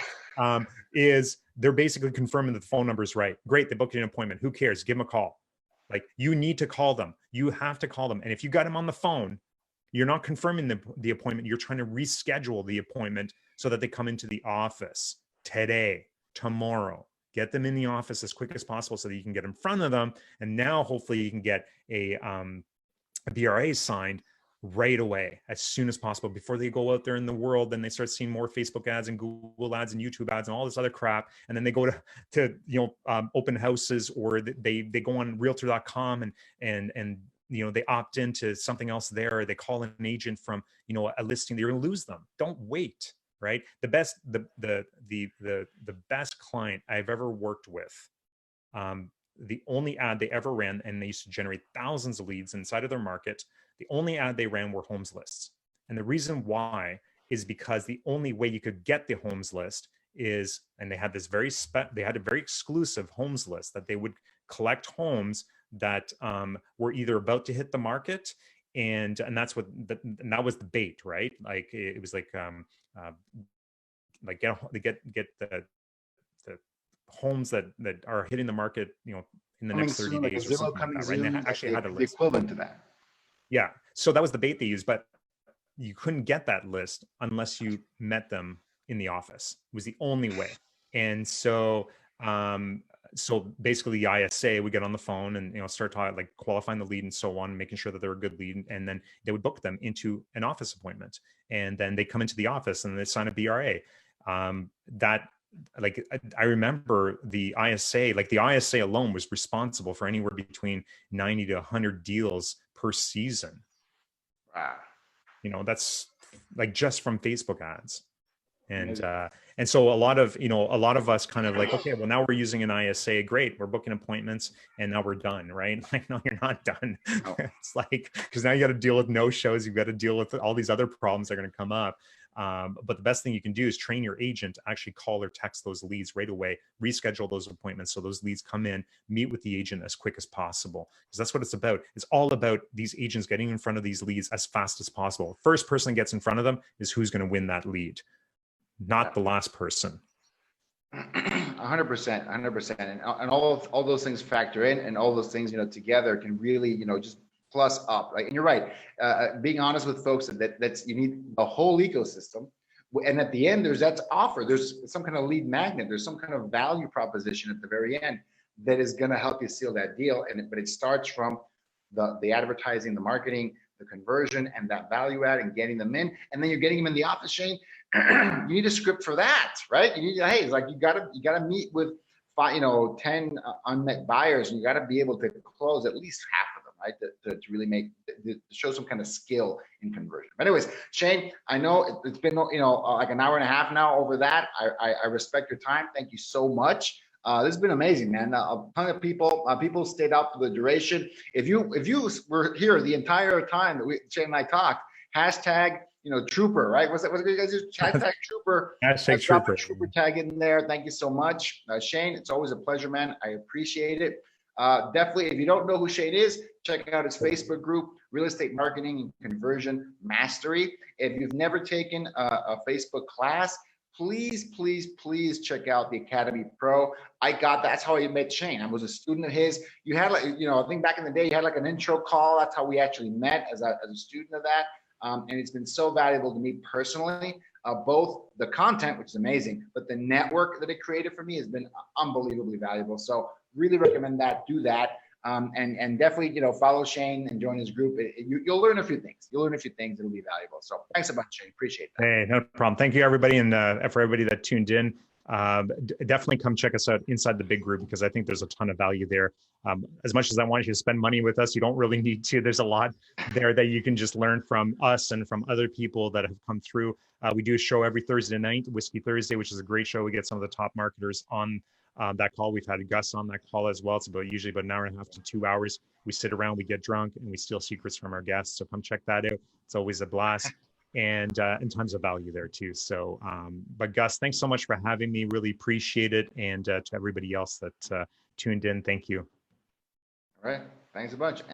is they're basically confirming that the phone number is right. Great, they booked an appointment. Who cares? Give them a call. Like, you need to call them. You have to call them. And if you got them on the phone, you're not confirming the appointment. You're trying to reschedule the appointment so that they come into the office today, tomorrow. Get them in the office as quick as possible so that you can get in front of them. And now hopefully you can get a BRA signed right away, as soon as possible, before they go out there in the world. Then they start seeing more Facebook ads and Google ads and YouTube ads and all this other crap. And then they go to open houses, or they go on realtor.com and you know, they opt into something else there, or they call an agent from, you know, a listing. You're going to lose them. Don't wait. Right. The best client I've ever worked with, the only ad they ever ran, and they used to generate thousands of leads inside of their market, the only ad they ran were homes lists. And the reason why is because the only way you could get the homes list is, and they had this they had a very exclusive homes list that they would collect homes that were either about to hit the market, and that's what that was the bait, right? Like it was like get the homes that are hitting the market, you know, in the next 30 days or something like that, right? And they actually had a list. The equivalent to that. Yeah. So that was the bait they used, but you couldn't get that list unless you met them in the office. It was the only way. And so so basically the ISA would get on the phone and, you know, start talking, like qualifying the lead and so on, making sure that they're a good lead. And then they would book them into an office appointment, and then they come into the office and they sign a BRA. Like, I remember the ISA, like the ISA alone was responsible for anywhere between 90 to 100 deals per season. Wow. You know, that's like just from Facebook ads. And so a lot of us kind of like, okay, well, now we're using an ISA. Great. We're booking appointments and now we're done. Right. Like, no, you're not done. Oh. It's like, because now you got to deal with no shows. You've got to deal with all these other problems that are going to come up. But the best thing you can do is train your agent to actually call or text those leads right away, reschedule those appointments so those leads come in, meet with the agent as quick as possible. Because that's what it's about. It's all about these agents getting in front of these leads as fast as possible. First person gets in front of them is who's going to win that lead, not the last person. 100%. And all those things factor in, and all those things, you know, together can really, you know, just plus up, right? And you're right. Being honest with folks, that's, you need a whole ecosystem. And at the end, there's some kind of lead magnet. There's some kind of value proposition at the very end that is going to help you seal that deal. But it starts from the advertising, the marketing, the conversion, and that value add, and getting them in. And then you're getting them in the office, Shayne. You need a script for that, right? You need, hey, it's like you gotta meet with 10 unmet buyers, and you gotta be able to close at least half of them, right? To really to show some kind of skill in conversion. But anyways, Shayne, I know it's been, you know, like an hour and a half now over that. I respect your time. Thank you so much. This has been amazing, man. A ton of people stayed out for the duration. If you were here the entire time that Shayne and I talked, hashtag, you know, trooper, right? What's that? What you guys do? Hashtag trooper. Hashtag trooper. Trooper tag in there. Thank you so much, Shayne. It's always a pleasure, man. I appreciate it. Definitely, if you don't know who Shayne is, check out his Facebook group, Real Estate Marketing and Conversion Mastery. If you've never taken a Facebook class, please check out the Academy Pro. That's how I met Shayne. I was a student of his. You had, like, you know, I think back in the day, you had like an intro call. That's how we actually met as a student of that. And it's been so valuable to me personally, both the content, which is amazing, but the network that it created for me has been unbelievably valuable. So really recommend that, do that. And definitely, you know, follow Shayne and join his group. You'll learn a few things. It'll be valuable. So thanks a bunch, Shayne. Appreciate that. Hey, no problem. Thank you, everybody. And for everybody that tuned in, definitely come check us out inside the big group, because I think there's a ton of value there. As much as I want you to spend money with us, you don't really need to. There's a lot there that you can just learn from us and from other people that have come through. We do a show every Thursday night, Whiskey Thursday, which is a great show. We get some of the top marketers on that call. We've had Gus on that call as well. It's usually about an hour and a half to 2 hours. We sit around, we get drunk, and we steal secrets from our guests. So come check that out. It's always a blast, and tons of value there too. So, but Gus, thanks so much for having me. Really appreciate it. And to everybody else that tuned in, thank you. All right. Thanks a bunch.